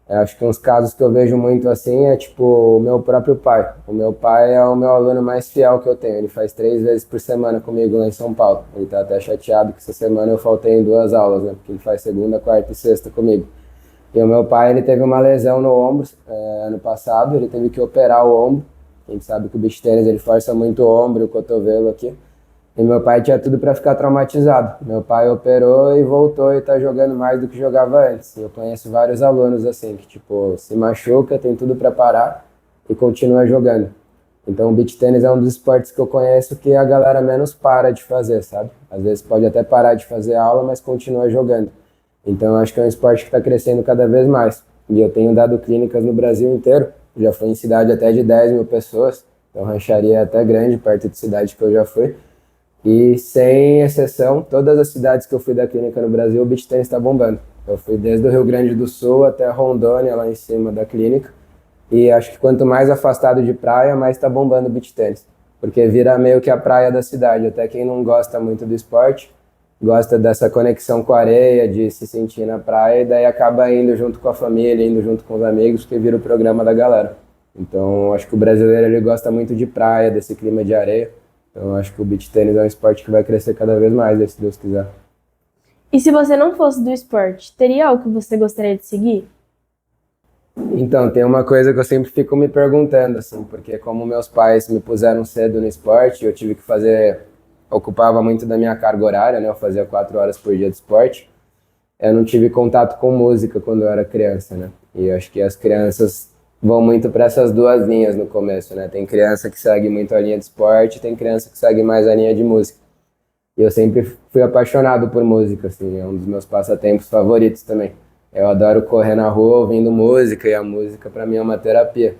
acho que uns casos que eu vejo muito assim é tipo o meu próprio pai. O meu pai é o meu aluno mais fiel que eu tenho. Ele faz 3 vezes por semana comigo lá em São Paulo. Ele tá até chateado que essa semana eu faltei em 2 aulas, né? Porque ele faz segunda, quarta e sexta comigo. E o meu pai, ele teve uma lesão no ombro ano passado. Ele teve que operar o ombro. A gente sabe que o beach tênis ele força muito o ombro e o cotovelo aqui. E meu pai tinha tudo para ficar traumatizado. Meu pai operou e voltou e tá jogando mais do que jogava antes. Eu conheço vários alunos assim, que tipo, se machuca, tem tudo para parar e continua jogando. Então o beach tênis é um dos esportes que eu conheço que a galera menos para de fazer, sabe? Às vezes pode até parar de fazer aula, mas continua jogando. Então eu acho que é um esporte que está crescendo cada vez mais. E eu tenho dado clínicas no Brasil inteiro. Já fui em cidade até de 10 mil pessoas. Então rancharia é até grande, perto de cidade que eu já fui. E sem exceção, todas as cidades que eu fui da clínica no Brasil, o beach tênis está bombando. Eu fui desde o Rio Grande do Sul até Rondônia, lá em cima da clínica. E acho que quanto mais afastado de praia, mais está bombando o beach tênis. Porque vira meio que a praia da cidade. Até quem não gosta muito do esporte, gosta dessa conexão com a areia, de se sentir na praia, e daí acaba indo junto com a família, indo junto com os amigos, que vira o programa da galera. Então acho que o brasileiro ele gosta muito de praia, desse clima de areia. Então, acho que o beach tênis é um esporte que vai crescer cada vez mais, se Deus quiser. E se você não fosse do esporte, teria algo que você gostaria de seguir? Então, tem uma coisa que eu sempre fico me perguntando, assim, porque como meus pais me puseram cedo no esporte, eu tive que fazer, ocupava muito da minha carga horária, né? Eu fazia 4 horas por dia de esporte. Eu não tive contato com música quando eu era criança, né? E eu acho que as crianças vão muito para essas duas linhas no começo, né? Tem criança que segue muito a linha de esporte, tem criança que segue mais a linha de música. E eu sempre fui apaixonado por música, assim, é um dos meus passatempos favoritos também. Eu adoro correr na rua ouvindo música, e a música para mim é uma terapia.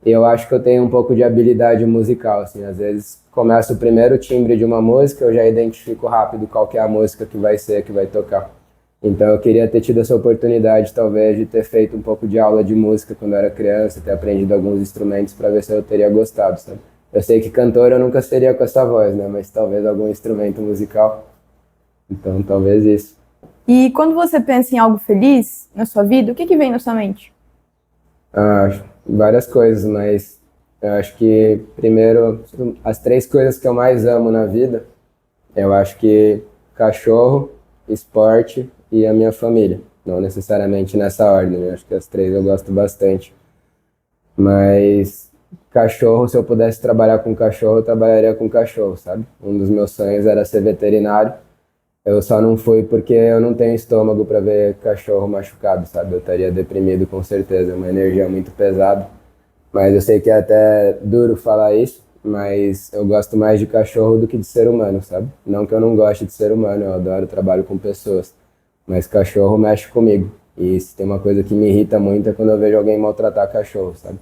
E eu acho que eu tenho um pouco de habilidade musical, assim, às vezes começa o primeiro timbre de uma música, eu já identifico rápido qual que é a música que vai ser, que vai tocar. Então eu queria ter tido essa oportunidade, talvez, de ter feito um pouco de aula de música quando eu era criança, ter aprendido alguns instrumentos para ver se eu teria gostado, sabe? Eu sei que cantor eu nunca seria com essa voz, né? Mas talvez algum instrumento musical. Então talvez isso. E quando você pensa em algo feliz na sua vida, o que que vem na sua mente? Acho várias coisas, mas eu acho que, primeiro, as três coisas que eu mais amo na vida, eu acho que cachorro, esporte e a minha família. Não necessariamente nessa ordem, né? Acho que as três eu gosto bastante. Mas cachorro, se eu pudesse trabalhar com cachorro, eu trabalharia com cachorro, sabe? Um dos meus sonhos era ser veterinário. Eu só não fui porque eu não tenho estômago para ver cachorro machucado, sabe? Eu estaria deprimido com certeza, é uma energia muito pesada. Mas eu sei que é até duro falar isso, mas eu gosto mais de cachorro do que de ser humano, sabe? Não que eu não goste de ser humano, eu adoro trabalho com pessoas, mas cachorro mexe comigo. E se tem uma coisa que me irrita muito é quando eu vejo alguém maltratar cachorro, sabe?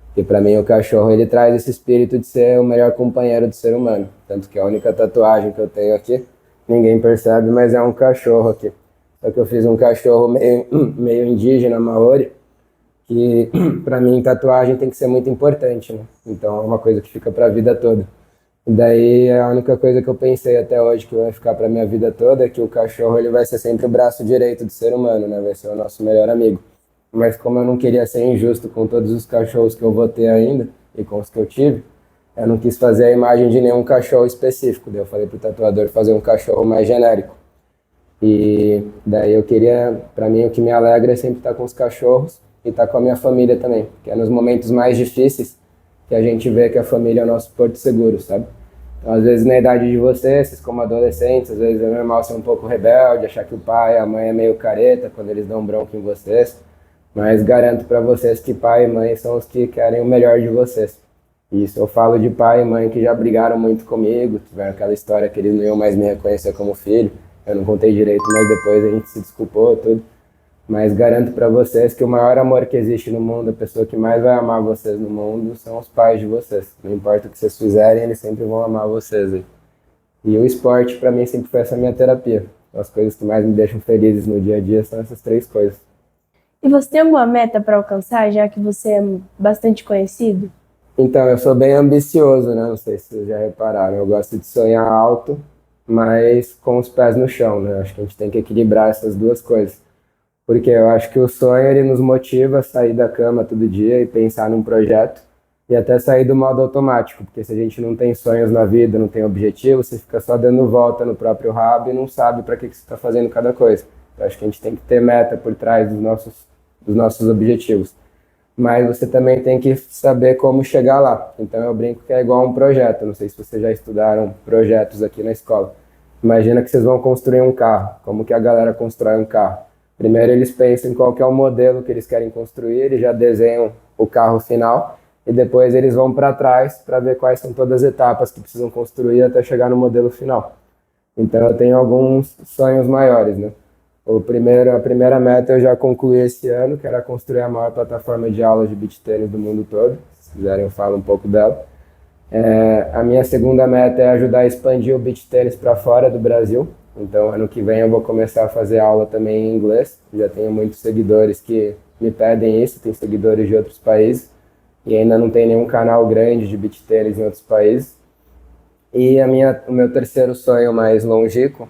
Porque pra mim o cachorro ele traz esse espírito de ser o melhor companheiro do ser humano. Tanto que a única tatuagem que eu tenho aqui, ninguém percebe, mas é um cachorro aqui. Só que eu fiz um cachorro meio indígena, maori, que pra mim tatuagem tem que ser muito importante, né? Então é uma coisa que fica pra vida toda. E daí a única coisa que eu pensei até hoje que vai ficar pra minha vida toda é que o cachorro ele vai ser sempre o braço direito do ser humano, né? Vai ser o nosso melhor amigo. Mas como eu não queria ser injusto com todos os cachorros que eu vou ter ainda e com os que eu tive, eu não quis fazer a imagem de nenhum cachorro específico. Daí eu falei pro tatuador fazer um cachorro mais genérico. E daí eu queria, pra mim o que me alegra é sempre estar com os cachorros e estar com a minha família também, que é nos momentos mais difíceis que a gente vê que a família é o nosso porto seguro, sabe? Então, às vezes na idade de vocês como adolescentes, às vezes é normal ser um pouco rebelde, achar que o pai e a mãe é meio careta quando eles dão bronca em vocês, mas garanto pra vocês que pai e mãe são os que querem o melhor de vocês. Isso eu falo de pai e mãe que já brigaram muito comigo, tiveram aquela história que eles não iam mais me reconhecer como filho, eu não contei direito, mas depois a gente se desculpou, tudo. Mas garanto pra vocês que o maior amor que existe no mundo, a pessoa que mais vai amar vocês no mundo, são os pais de vocês. Não importa o que vocês fizerem, eles sempre vão amar vocês. E o esporte pra mim sempre foi essa minha terapia. As coisas que mais me deixam felizes no dia a dia são essas três coisas. E você tem alguma meta para alcançar, já que você é bastante conhecido? Então, eu sou bem ambicioso, né? Não sei se vocês já repararam. Eu gosto de sonhar alto, mas com os pés no chão, né? Acho que a gente tem que equilibrar essas duas coisas. Porque eu acho que o sonho, ele nos motiva a sair da cama todo dia e pensar num projeto e até sair do modo automático. Porque se a gente não tem sonhos na vida, não tem objetivo, você fica só dando volta no próprio rabo e não sabe para que você está fazendo cada coisa. Eu acho que a gente tem que ter meta por trás dos nossos objetivos. Mas você também tem que saber como chegar lá. Então eu brinco que é igual um projeto. Não sei se vocês já estudaram projetos aqui na escola. Imagina que vocês vão construir um carro. Como que a galera constrói um carro? Primeiro eles pensam em qual que é o modelo que eles querem construir, eles já desenham o carro final e depois eles vão para trás para ver quais são todas as etapas que precisam construir até chegar no modelo final. Então eu tenho alguns sonhos maiores, né? A primeira meta eu já concluí esse ano, que era construir a maior plataforma de aulas de beach tennis do mundo todo. Se quiserem eu falo um pouco dela. A minha segunda meta é ajudar a expandir o beach tennis para fora do Brasil. Então ano que vem eu vou começar a fazer aula também em inglês. Já tenho muitos seguidores que me pedem isso, tem seguidores de outros países. E ainda não tem nenhum canal grande de beach tennis em outros países. E o meu terceiro sonho mais longínquo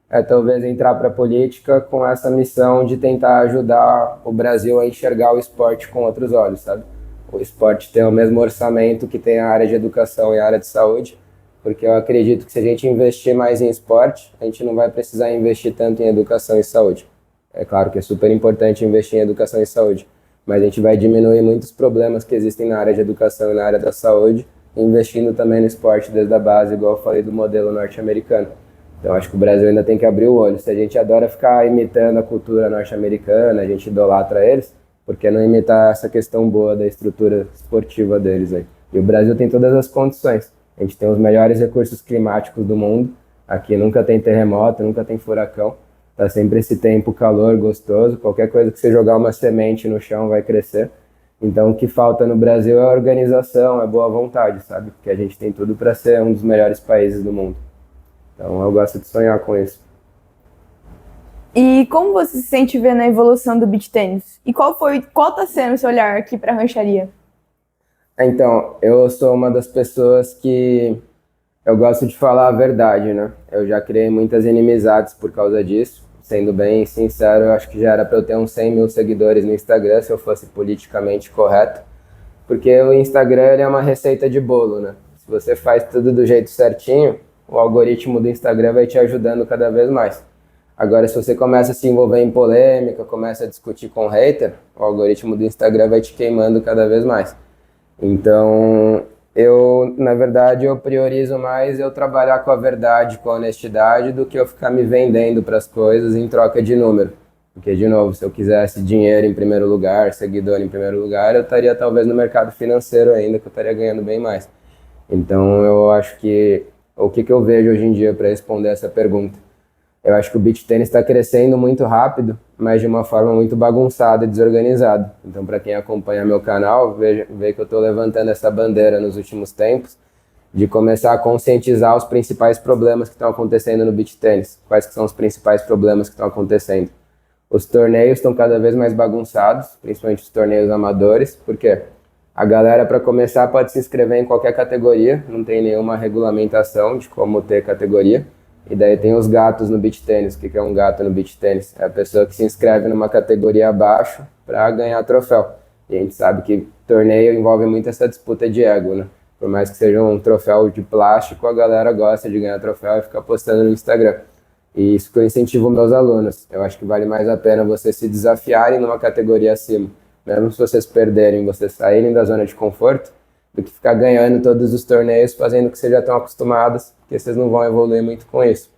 é talvez entrar para a política com essa missão de tentar ajudar o Brasil a enxergar o esporte com outros olhos, sabe? O esporte tem o mesmo orçamento que tem a área de educação e a área de saúde, porque eu acredito que se a gente investir mais em esporte, a gente não vai precisar investir tanto em educação e saúde. É claro que é super importante investir em educação e saúde, mas a gente vai diminuir muitos problemas que existem na área de educação e na área da saúde, investindo também no esporte desde a base, igual eu falei do modelo norte-americano. Então acho que o Brasil ainda tem que abrir o olho. Se a gente adora ficar imitando a cultura norte-americana, a gente idolatra eles, Por que não imitar essa questão boa da estrutura esportiva deles aí? E o Brasil tem todas as condições. A gente tem os melhores recursos climáticos do mundo. Aqui nunca tem terremoto, nunca tem furacão. Tá sempre esse tempo calor, gostoso. Qualquer coisa que você jogar uma semente no chão vai crescer. Então o que falta no Brasil é organização, é boa vontade, sabe? Porque a gente tem tudo para ser um dos melhores países do mundo. Então eu gosto de sonhar com isso. E como você se sente vendo a evolução do beach tênis? E qual tá sendo o seu olhar aqui para a rancharia? Então, eu sou uma das pessoas que eu gosto de falar a verdade, né? Eu já criei muitas inimizades por causa disso. Sendo bem sincero, eu acho que já era para eu ter uns 100 mil seguidores no Instagram se eu fosse politicamente correto. Porque o Instagram ele é uma receita de bolo, né? Se você faz tudo do jeito certinho, o algoritmo do Instagram vai te ajudando cada vez mais. Agora, se você começa a se envolver em polêmica, começa a discutir com hater, o algoritmo do Instagram vai te queimando cada vez mais. Então, na verdade, eu priorizo mais eu trabalhar com a verdade, com a honestidade, do que eu ficar me vendendo para as coisas em troca de número. Porque, de novo, se eu quisesse dinheiro em primeiro lugar, seguidor em primeiro lugar, eu estaria talvez no mercado financeiro ainda, que eu estaria ganhando bem mais. Então, eu acho que o que eu vejo hoje em dia para responder essa pergunta? Eu acho que o beach tennis está crescendo muito rápido, mas de uma forma muito bagunçada e desorganizada. Então, para quem acompanha meu canal, vê que eu estou levantando essa bandeira nos últimos tempos de começar a conscientizar os principais problemas que estão acontecendo no beach tennis. Quais que são os principais problemas que estão acontecendo? Os torneios estão cada vez mais bagunçados, principalmente os torneios amadores. Por quê? A galera, para começar, pode se inscrever em qualquer categoria, não tem nenhuma regulamentação de como ter categoria. E daí tem os gatos no beach tennis. O que é um gato no beach tennis? É a pessoa que se inscreve numa categoria abaixo para ganhar troféu. E a gente sabe que torneio envolve muito essa disputa de ego, né? Por mais que seja um troféu de plástico, a galera gosta de ganhar troféu e ficar postando no Instagram. E isso que eu incentivo meus alunos. Eu acho que vale mais a pena vocês se desafiarem numa categoria acima, mesmo se vocês perderem, vocês saírem da zona de conforto, do que ficar ganhando todos os torneios fazendo o que vocês já estão acostumados, porque vocês não vão evoluir muito com isso.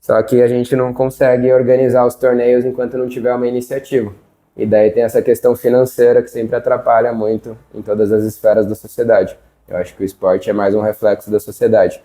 Só que a gente não consegue organizar os torneios enquanto não tiver uma iniciativa. E daí tem essa questão financeira que sempre atrapalha muito em todas as esferas da sociedade. Eu acho que o esporte é mais um reflexo da sociedade.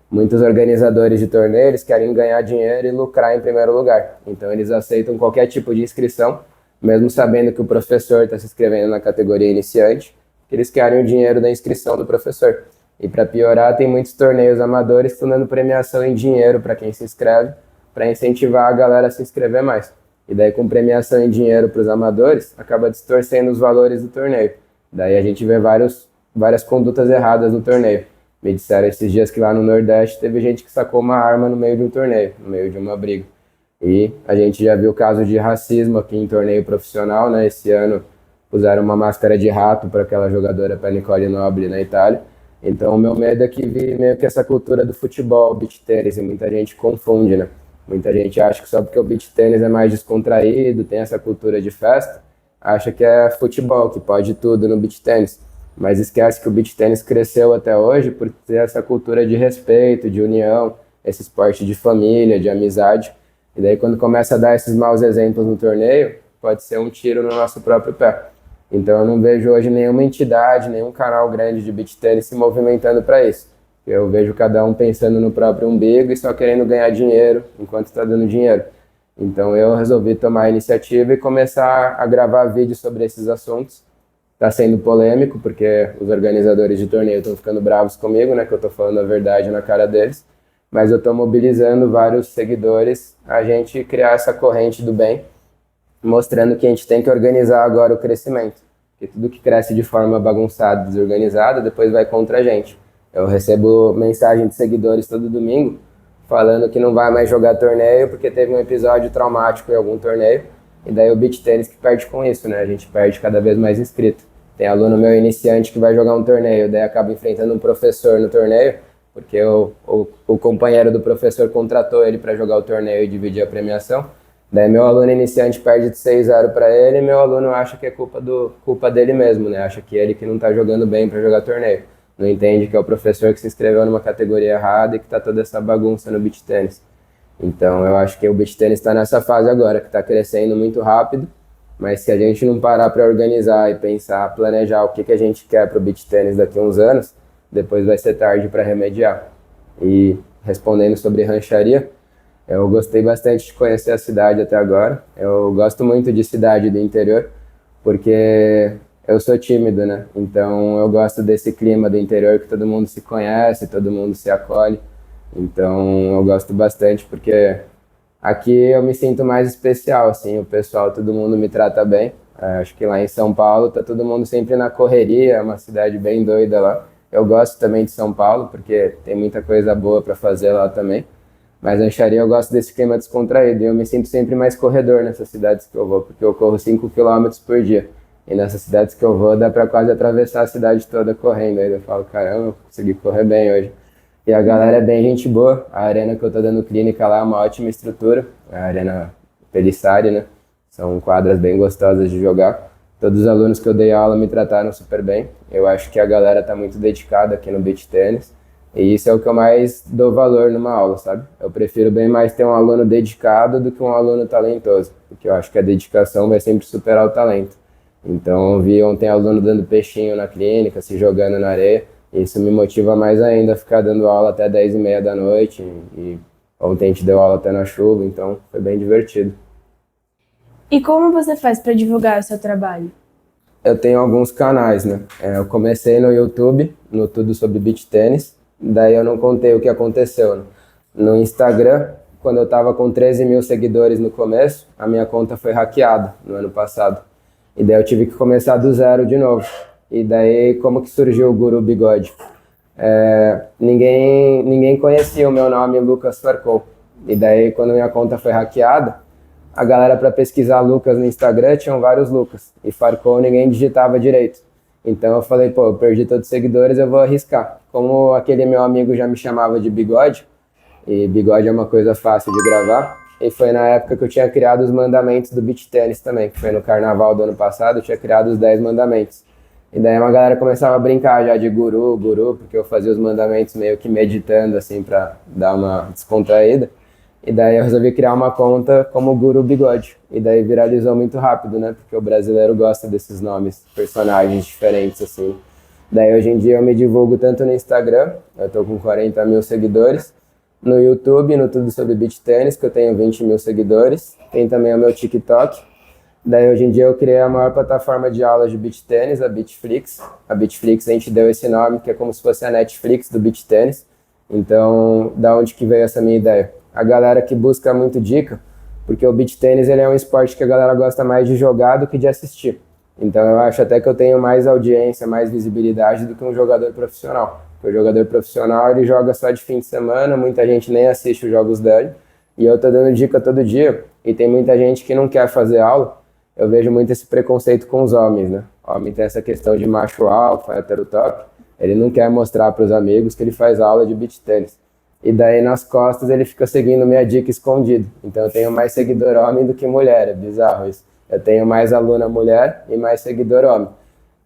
Muitos organizadores de torneios querem ganhar dinheiro e lucrar em primeiro lugar. Então eles aceitam qualquer tipo de inscrição, mesmo sabendo que o professor está se inscrevendo na categoria iniciante, que eles querem o dinheiro da inscrição do professor. E para piorar, tem muitos torneios amadores que estão dando premiação em dinheiro para quem se inscreve, para incentivar a galera a se inscrever mais. E daí, com premiação em dinheiro para os amadores, acaba distorcendo os valores do torneio. Daí a gente vê várias condutas erradas no torneio. Me disseram esses dias que lá no Nordeste teve gente que sacou uma arma no meio de um torneio, no meio de uma briga. E a gente já viu caso de racismo aqui em torneio profissional, né? Esse ano usaram uma máscara de rato para aquela jogadora, para Nicole Nobre, na Itália. Então o meu medo é que vi meio que essa cultura do futebol, beach tennis, e muita gente confunde, né? Muita gente acha que só porque o beach tennis é mais descontraído, tem essa cultura de festa, acha que é futebol, que pode tudo no beach tennis. Mas esquece que o beach tennis cresceu até hoje por ter essa cultura de respeito, de união, esse esporte de família, de amizade. E daí quando começa a dar esses maus exemplos no torneio, pode ser um tiro no nosso próprio pé. Então eu não vejo hoje nenhuma entidade, nenhum canal grande de beach tennis se movimentando para isso. Eu vejo cada um pensando no próprio umbigo e só querendo ganhar dinheiro enquanto está dando dinheiro. Então eu resolvi tomar a iniciativa e começar a gravar vídeos sobre esses assuntos. Está sendo polêmico porque os organizadores de torneio estão ficando bravos comigo, né, que eu estou falando a verdade na cara deles. Mas eu estou mobilizando vários seguidores a gente criar essa corrente do bem, mostrando que a gente tem que organizar agora o crescimento. Porque tudo que cresce de forma bagunçada, desorganizada, depois vai contra a gente. Eu recebo mensagem de seguidores todo domingo falando que não vai mais jogar torneio porque teve um episódio traumático em algum torneio. E daí o beach tennis que perde com isso, né? A gente perde cada vez mais inscrito. Tem aluno meu iniciante que vai jogar um torneio, daí acaba enfrentando um professor no torneio, porque o companheiro do professor contratou ele para jogar o torneio e dividir a premiação. Daí meu aluno iniciante perde de 6-0 para ele e meu aluno acha que é culpa dele mesmo, né? Acha que ele que não está jogando bem para jogar torneio. Não entende que é o professor que se inscreveu numa categoria errada e que está toda essa bagunça no beach tennis. Então eu acho que o beach tennis está nessa fase agora, que está crescendo muito rápido Mas se a gente não parar para organizar e pensar, planejar o que a gente quer para o beach tênis daqui a uns anos, depois vai ser tarde para remediar. E respondendo sobre rancharia, eu gostei bastante de conhecer a cidade até agora. Eu gosto muito de cidade do interior, porque eu sou tímido, né? Então eu gosto desse clima do interior que todo mundo se conhece, todo mundo se acolhe. Então eu gosto bastante porque aqui eu me sinto mais especial, assim, o pessoal, todo mundo me trata bem. Acho que lá em São Paulo tá todo mundo sempre na correria, é uma cidade bem doida lá. Eu gosto também de São Paulo porque tem muita coisa boa para fazer lá também. Mas a Rancharia eu gosto desse clima descontraído e eu me sinto sempre mais corredor nessas cidades que eu vou, porque eu corro 5 quilômetros por dia. E nessas cidades que eu vou, dá pra quase atravessar a cidade toda correndo. Aí eu falo, caramba, eu consegui correr bem hoje. E a galera é bem gente boa. A arena que eu tô dando clínica lá é uma ótima estrutura. A Arena Pelissari, né? São quadras bem gostosas de jogar. Todos os alunos que eu dei aula me trataram super bem. Eu acho que a galera tá muito dedicada aqui no beach tênis. E isso é o que eu mais dou valor numa aula, sabe? Eu prefiro bem mais ter um aluno dedicado do que um aluno talentoso. Porque eu acho que a dedicação vai sempre superar o talento. Então eu vi ontem aluno dando peixinho na clínica, se jogando na areia. Isso me motiva mais ainda a ficar dando aula até 10h30 da noite. E ontem a gente deu aula até na chuva, então foi bem divertido. E como você faz para divulgar o seu trabalho? Eu tenho alguns canais, né? Eu comecei no YouTube, no Tudo Sobre Beach Tênis. Daí eu não contei o que aconteceu, né? No Instagram, quando eu tava com 13 mil seguidores no começo, a minha conta foi hackeada no ano passado. E daí eu tive que começar do zero de novo. E daí, como que surgiu o Guru Bigode? Ninguém conhecia o meu nome, Lucas Farcou. E daí, quando minha conta foi hackeada, a galera para pesquisar Lucas no Instagram tinham vários Lucas. E Farcou ninguém digitava direito. Então eu falei, pô, eu perdi todos os seguidores, eu vou arriscar. Como aquele meu amigo já me chamava de Bigode, e Bigode é uma coisa fácil de gravar, e foi na época que eu tinha criado os mandamentos do beach tênis também, que foi no carnaval do ano passado, eu tinha criado os 10 mandamentos. E daí uma galera começava a brincar já de guru, porque eu fazia os mandamentos meio que meditando, assim, pra dar uma descontraída. E daí eu resolvi criar uma conta como Guru Bigode. E daí viralizou muito rápido, né? Porque o brasileiro gosta desses nomes, personagens diferentes, assim. Daí hoje em dia eu me divulgo tanto no Instagram, eu tô com 40 mil seguidores, no YouTube, no Tudo Sobre Beach Tênis, que eu tenho 20 mil seguidores. Tem também o meu TikTok. Daí hoje em dia eu criei a maior plataforma de aulas de beach tênis, a Beachflix. A Beachflix a gente deu esse nome, que é como se fosse a Netflix do beach tênis. Então, da onde que veio essa minha ideia? A galera que busca muito dica, porque o beach tênis ele é um esporte que a galera gosta mais de jogar do que de assistir. Então eu acho até que eu tenho mais audiência, mais visibilidade do que um jogador profissional. Porque o jogador profissional ele joga só de fim de semana, muita gente nem assiste os jogos dele. E eu tô dando dica todo dia, e tem muita gente que não quer fazer aula. Eu vejo muito esse preconceito com os homens, né? O homem tem essa questão de macho alfa, hétero top. Ele não quer mostrar para os amigos que ele faz aula de beach tênis. E daí nas costas ele fica seguindo minha dica escondido. Então eu tenho mais seguidor homem do que mulher, é bizarro isso. Eu tenho mais aluna mulher e mais seguidor homem.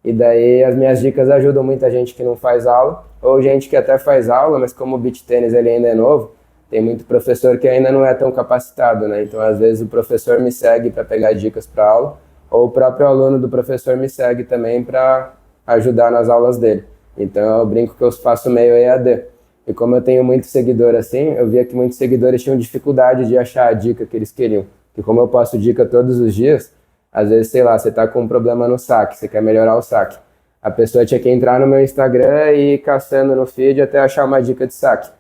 E daí as minhas dicas ajudam muita gente que não faz aula, ou gente que até faz aula, mas como o beach tênis ele ainda é novo, tem muito professor que ainda não é tão capacitado, né? Então às vezes o professor me segue para pegar dicas para aula, ou o próprio aluno do professor me segue também para ajudar nas aulas dele. Então eu brinco que eu faço meio EAD. E como eu tenho muito seguidor assim, eu via que muitos seguidores tinham dificuldade de achar a dica que eles queriam. E como eu passo dica todos os dias, às vezes, sei lá, você tá com um problema no saque, você quer melhorar o saque. A pessoa tinha que entrar no meu Instagram e ir caçando no feed até achar uma dica de saque.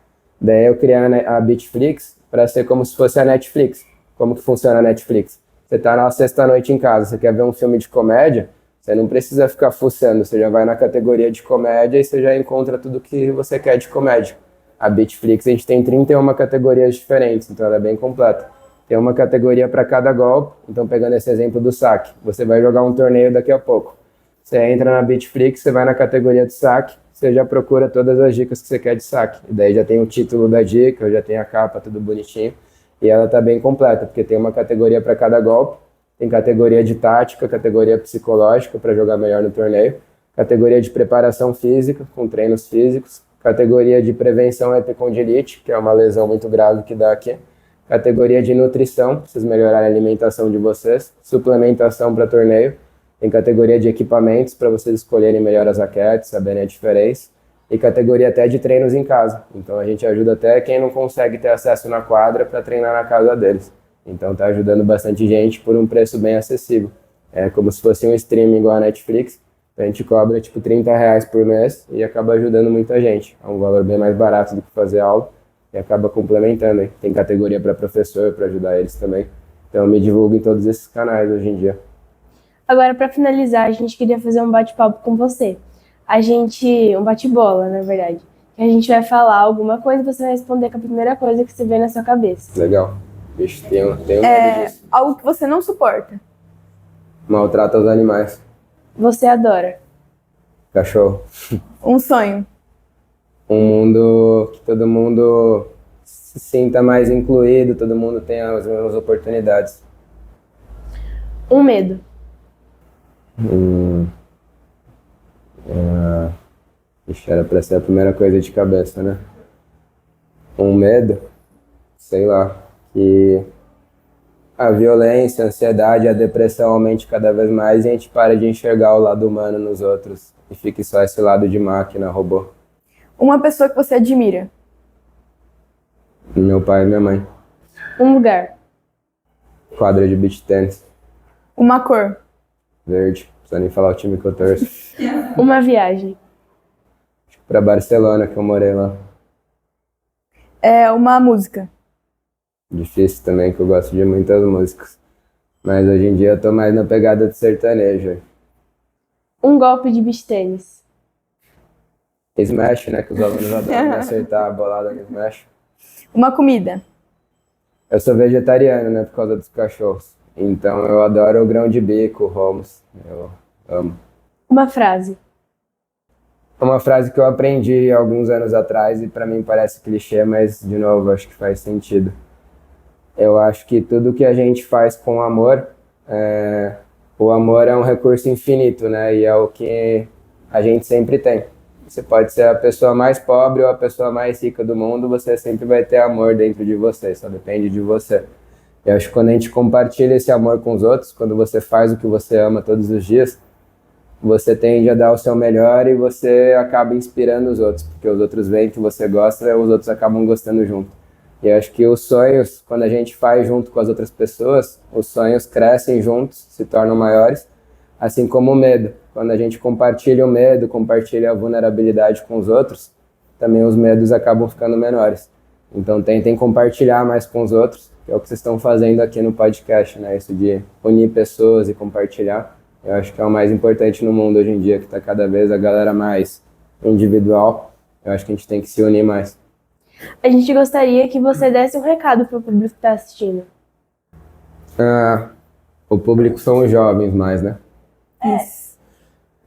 Daí eu criei a Beachflix para ser como se fosse a Netflix. Como que funciona a Netflix? Você tá na sexta-noite em casa, você quer ver um filme de comédia, você não precisa ficar fuçando, você já vai na categoria de comédia e você já encontra tudo que você quer de comédia. A Beachflix a gente tem 31 categorias diferentes, então ela é bem completa. Tem uma categoria para cada golpe, então pegando esse exemplo do saque, você vai jogar um torneio daqui a pouco. Você entra na Beachflix, você vai na categoria de saque, você já procura todas as dicas que você quer de saque. E daí já tem o título da dica, já tem a capa, tudo bonitinho. E ela tá bem completa, porque tem uma categoria para cada golpe, tem categoria de tática, categoria psicológica para jogar melhor no torneio, categoria de preparação física, com treinos físicos, categoria de prevenção epicondilite, que é uma lesão muito grave que dá aqui, categoria de nutrição, pra vocês melhorarem a alimentação de vocês, suplementação para torneio, tem categoria de equipamentos para vocês escolherem melhor as raquetes, saberem a diferença, e categoria até de treinos em casa. Então a gente ajuda até quem não consegue ter acesso na quadra para treinar na casa deles. Então tá ajudando bastante gente por um preço bem acessível. É como se fosse um streaming igual a Netflix, a gente cobra tipo R$30 por mês e acaba ajudando muita gente. É um valor bem mais barato do que fazer aula e acaba complementando, hein? Tem categoria para professor, para ajudar eles também. Então eu me divulgo em todos esses canais hoje em dia. Agora, para finalizar, a gente queria fazer um bate-papo com você. Um bate-bola, na verdade. A gente vai falar alguma coisa e você vai responder com a primeira coisa que você vê na sua cabeça. Legal. Vixe, tenho medo disso. Algo que você não suporta. Maltrata os animais. Você adora. Cachorro. Um sonho. Um mundo que todo mundo se sinta mais incluído, todo mundo tenha as mesmas oportunidades. Um medo. Ixi, era pra ser a primeira coisa de cabeça, né? Um medo, sei lá, que a violência, a ansiedade, a depressão aumente cada vez mais e a gente para de enxergar o lado humano nos outros e fique só esse lado de máquina, robô. Uma pessoa que você admira. Meu pai e minha mãe. Um lugar. Quadra de beach tennis, Uma cor. verde, não precisa nem falar o time que eu torço. Uma viagem. Pra Barcelona, que eu morei lá. Uma música. Difícil também, que eu gosto de muitas músicas. Mas hoje em dia eu tô mais na pegada de sertanejo. Um golpe de beach tênis. Smash, né? Que os alunos adoram acertar a bolada no Smash. Uma comida. Eu sou vegetariano, né? Por causa dos cachorros. Então eu adoro o grão de bico, o hummus. Eu amo. Uma frase. Uma frase que eu aprendi alguns anos atrás e pra mim parece clichê, mas de novo acho que faz sentido. Eu acho que tudo que a gente faz com amor, o amor é um recurso infinito, né? E é o que a gente sempre tem. Você pode ser a pessoa mais pobre ou a pessoa mais rica do mundo, você sempre vai ter amor dentro de você, só depende de você. Eu acho que quando a gente compartilha esse amor com os outros, quando você faz o que você ama todos os dias, você tende a dar o seu melhor e você acaba inspirando os outros, porque os outros veem que você gosta e os outros acabam gostando junto. E eu acho que os sonhos, quando a gente faz junto com as outras pessoas, os sonhos crescem juntos, se tornam maiores, assim como o medo. Quando a gente compartilha o medo, compartilha a vulnerabilidade com os outros, também os medos acabam ficando menores. Então tentem compartilhar mais com os outros, que é o que vocês estão fazendo aqui no podcast, né? Isso de unir pessoas e compartilhar. Eu acho que é o mais importante no mundo hoje em dia, que está cada vez a galera mais individual. Eu acho que a gente tem que se unir mais. A gente gostaria que você desse um recado para o público que está assistindo. O público são os jovens mais, né? Isso.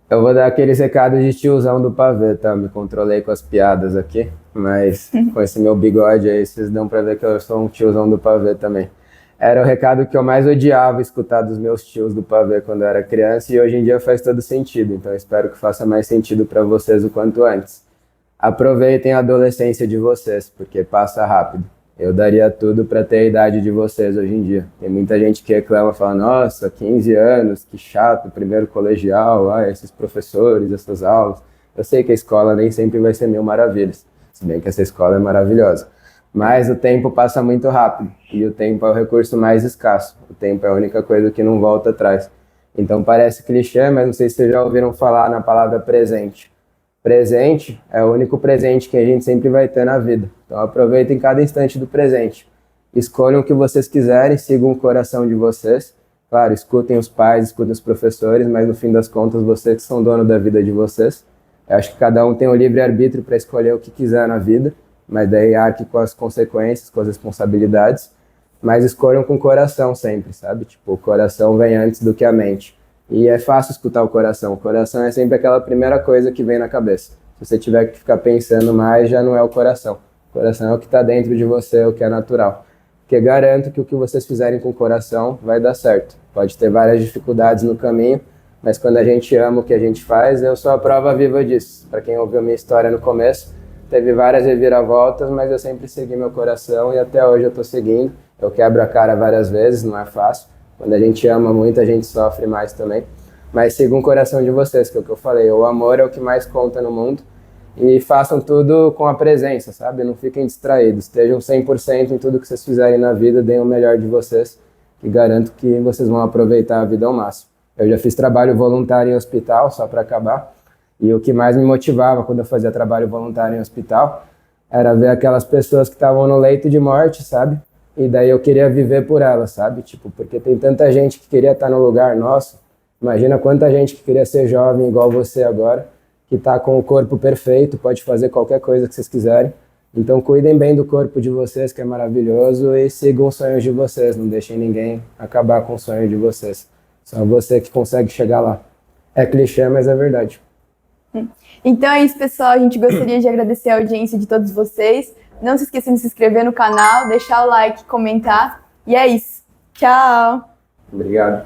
Eu vou dar aqueles recados de tiozão do pavê, tá? Me controlei com as piadas aqui, mas com esse meu bigode aí, vocês dão pra ver que eu sou um tiozão do pavê também. Era o recado que eu mais odiava escutar dos meus tios do pavê quando eu era criança e hoje em dia faz todo sentido, então eu espero que faça mais sentido pra vocês o quanto antes. Aproveitem a adolescência de vocês, porque passa rápido. Eu daria tudo pra ter a idade de vocês hoje em dia. Tem muita gente que reclama, fala, nossa, 15 anos, que chato, primeiro colegial, esses professores, essas aulas. Eu sei que a escola nem sempre vai ser mil maravilhas, se bem que essa escola é maravilhosa. Mas o tempo passa muito rápido, e o tempo é o recurso mais escasso. O tempo é a única coisa que não volta atrás. Então parece clichê, mas não sei se vocês já ouviram falar na palavra presente. Presente é o único presente que a gente sempre vai ter na vida. Então aproveitem cada instante do presente. Escolham o que vocês quiserem, sigam o coração de vocês. Claro, escutem os pais, escutem os professores, mas no fim das contas vocês que são dono da vida de vocês. Eu acho que cada um tem o livre-arbítrio para escolher o que quiser na vida, mas daí arque com as consequências, com as responsabilidades. Mas escolham com o coração sempre, sabe? Tipo, o coração vem antes do que a mente. E é fácil escutar o coração. O coração é sempre aquela primeira coisa que vem na cabeça. Se você tiver que ficar pensando mais, já não é o coração. O coração é o que está dentro de você, o que é natural. Porque garanto que o que vocês fizerem com o coração vai dar certo. Pode ter várias dificuldades no caminho, mas quando a gente ama o que a gente faz, eu sou a prova viva disso. Para quem ouviu minha história no começo, teve várias reviravoltas, mas eu sempre segui meu coração e até hoje eu estou seguindo. Eu quebro a cara várias vezes, não é fácil. Quando a gente ama muito, a gente sofre mais também. Mas sigam o coração de vocês, que é o que eu falei. O amor é o que mais conta no mundo. E façam tudo com a presença, sabe? Não fiquem distraídos. Estejam 100% em tudo que vocês fizerem na vida. Deem o melhor de vocês. E garanto que vocês vão aproveitar a vida ao máximo. Eu já fiz trabalho voluntário em hospital, só para acabar. E o que mais me motivava quando eu fazia trabalho voluntário em hospital era ver aquelas pessoas que estavam no leito de morte, sabe? E daí eu queria viver por elas, sabe? Tipo, porque tem tanta gente que queria estar no lugar nosso. Imagina quanta gente que queria ser jovem igual você agora, que está com o corpo perfeito, pode fazer qualquer coisa que vocês quiserem. Então cuidem bem do corpo de vocês, que é maravilhoso, e sigam os sonhos de vocês. Não deixem ninguém acabar com o sonho de vocês. Só você que consegue chegar lá. É clichê, mas é verdade. Então é isso, pessoal. A gente gostaria de agradecer a audiência de todos vocês. Não se esqueçam de se inscrever no canal, deixar o like, comentar. E é isso. Tchau! Obrigado.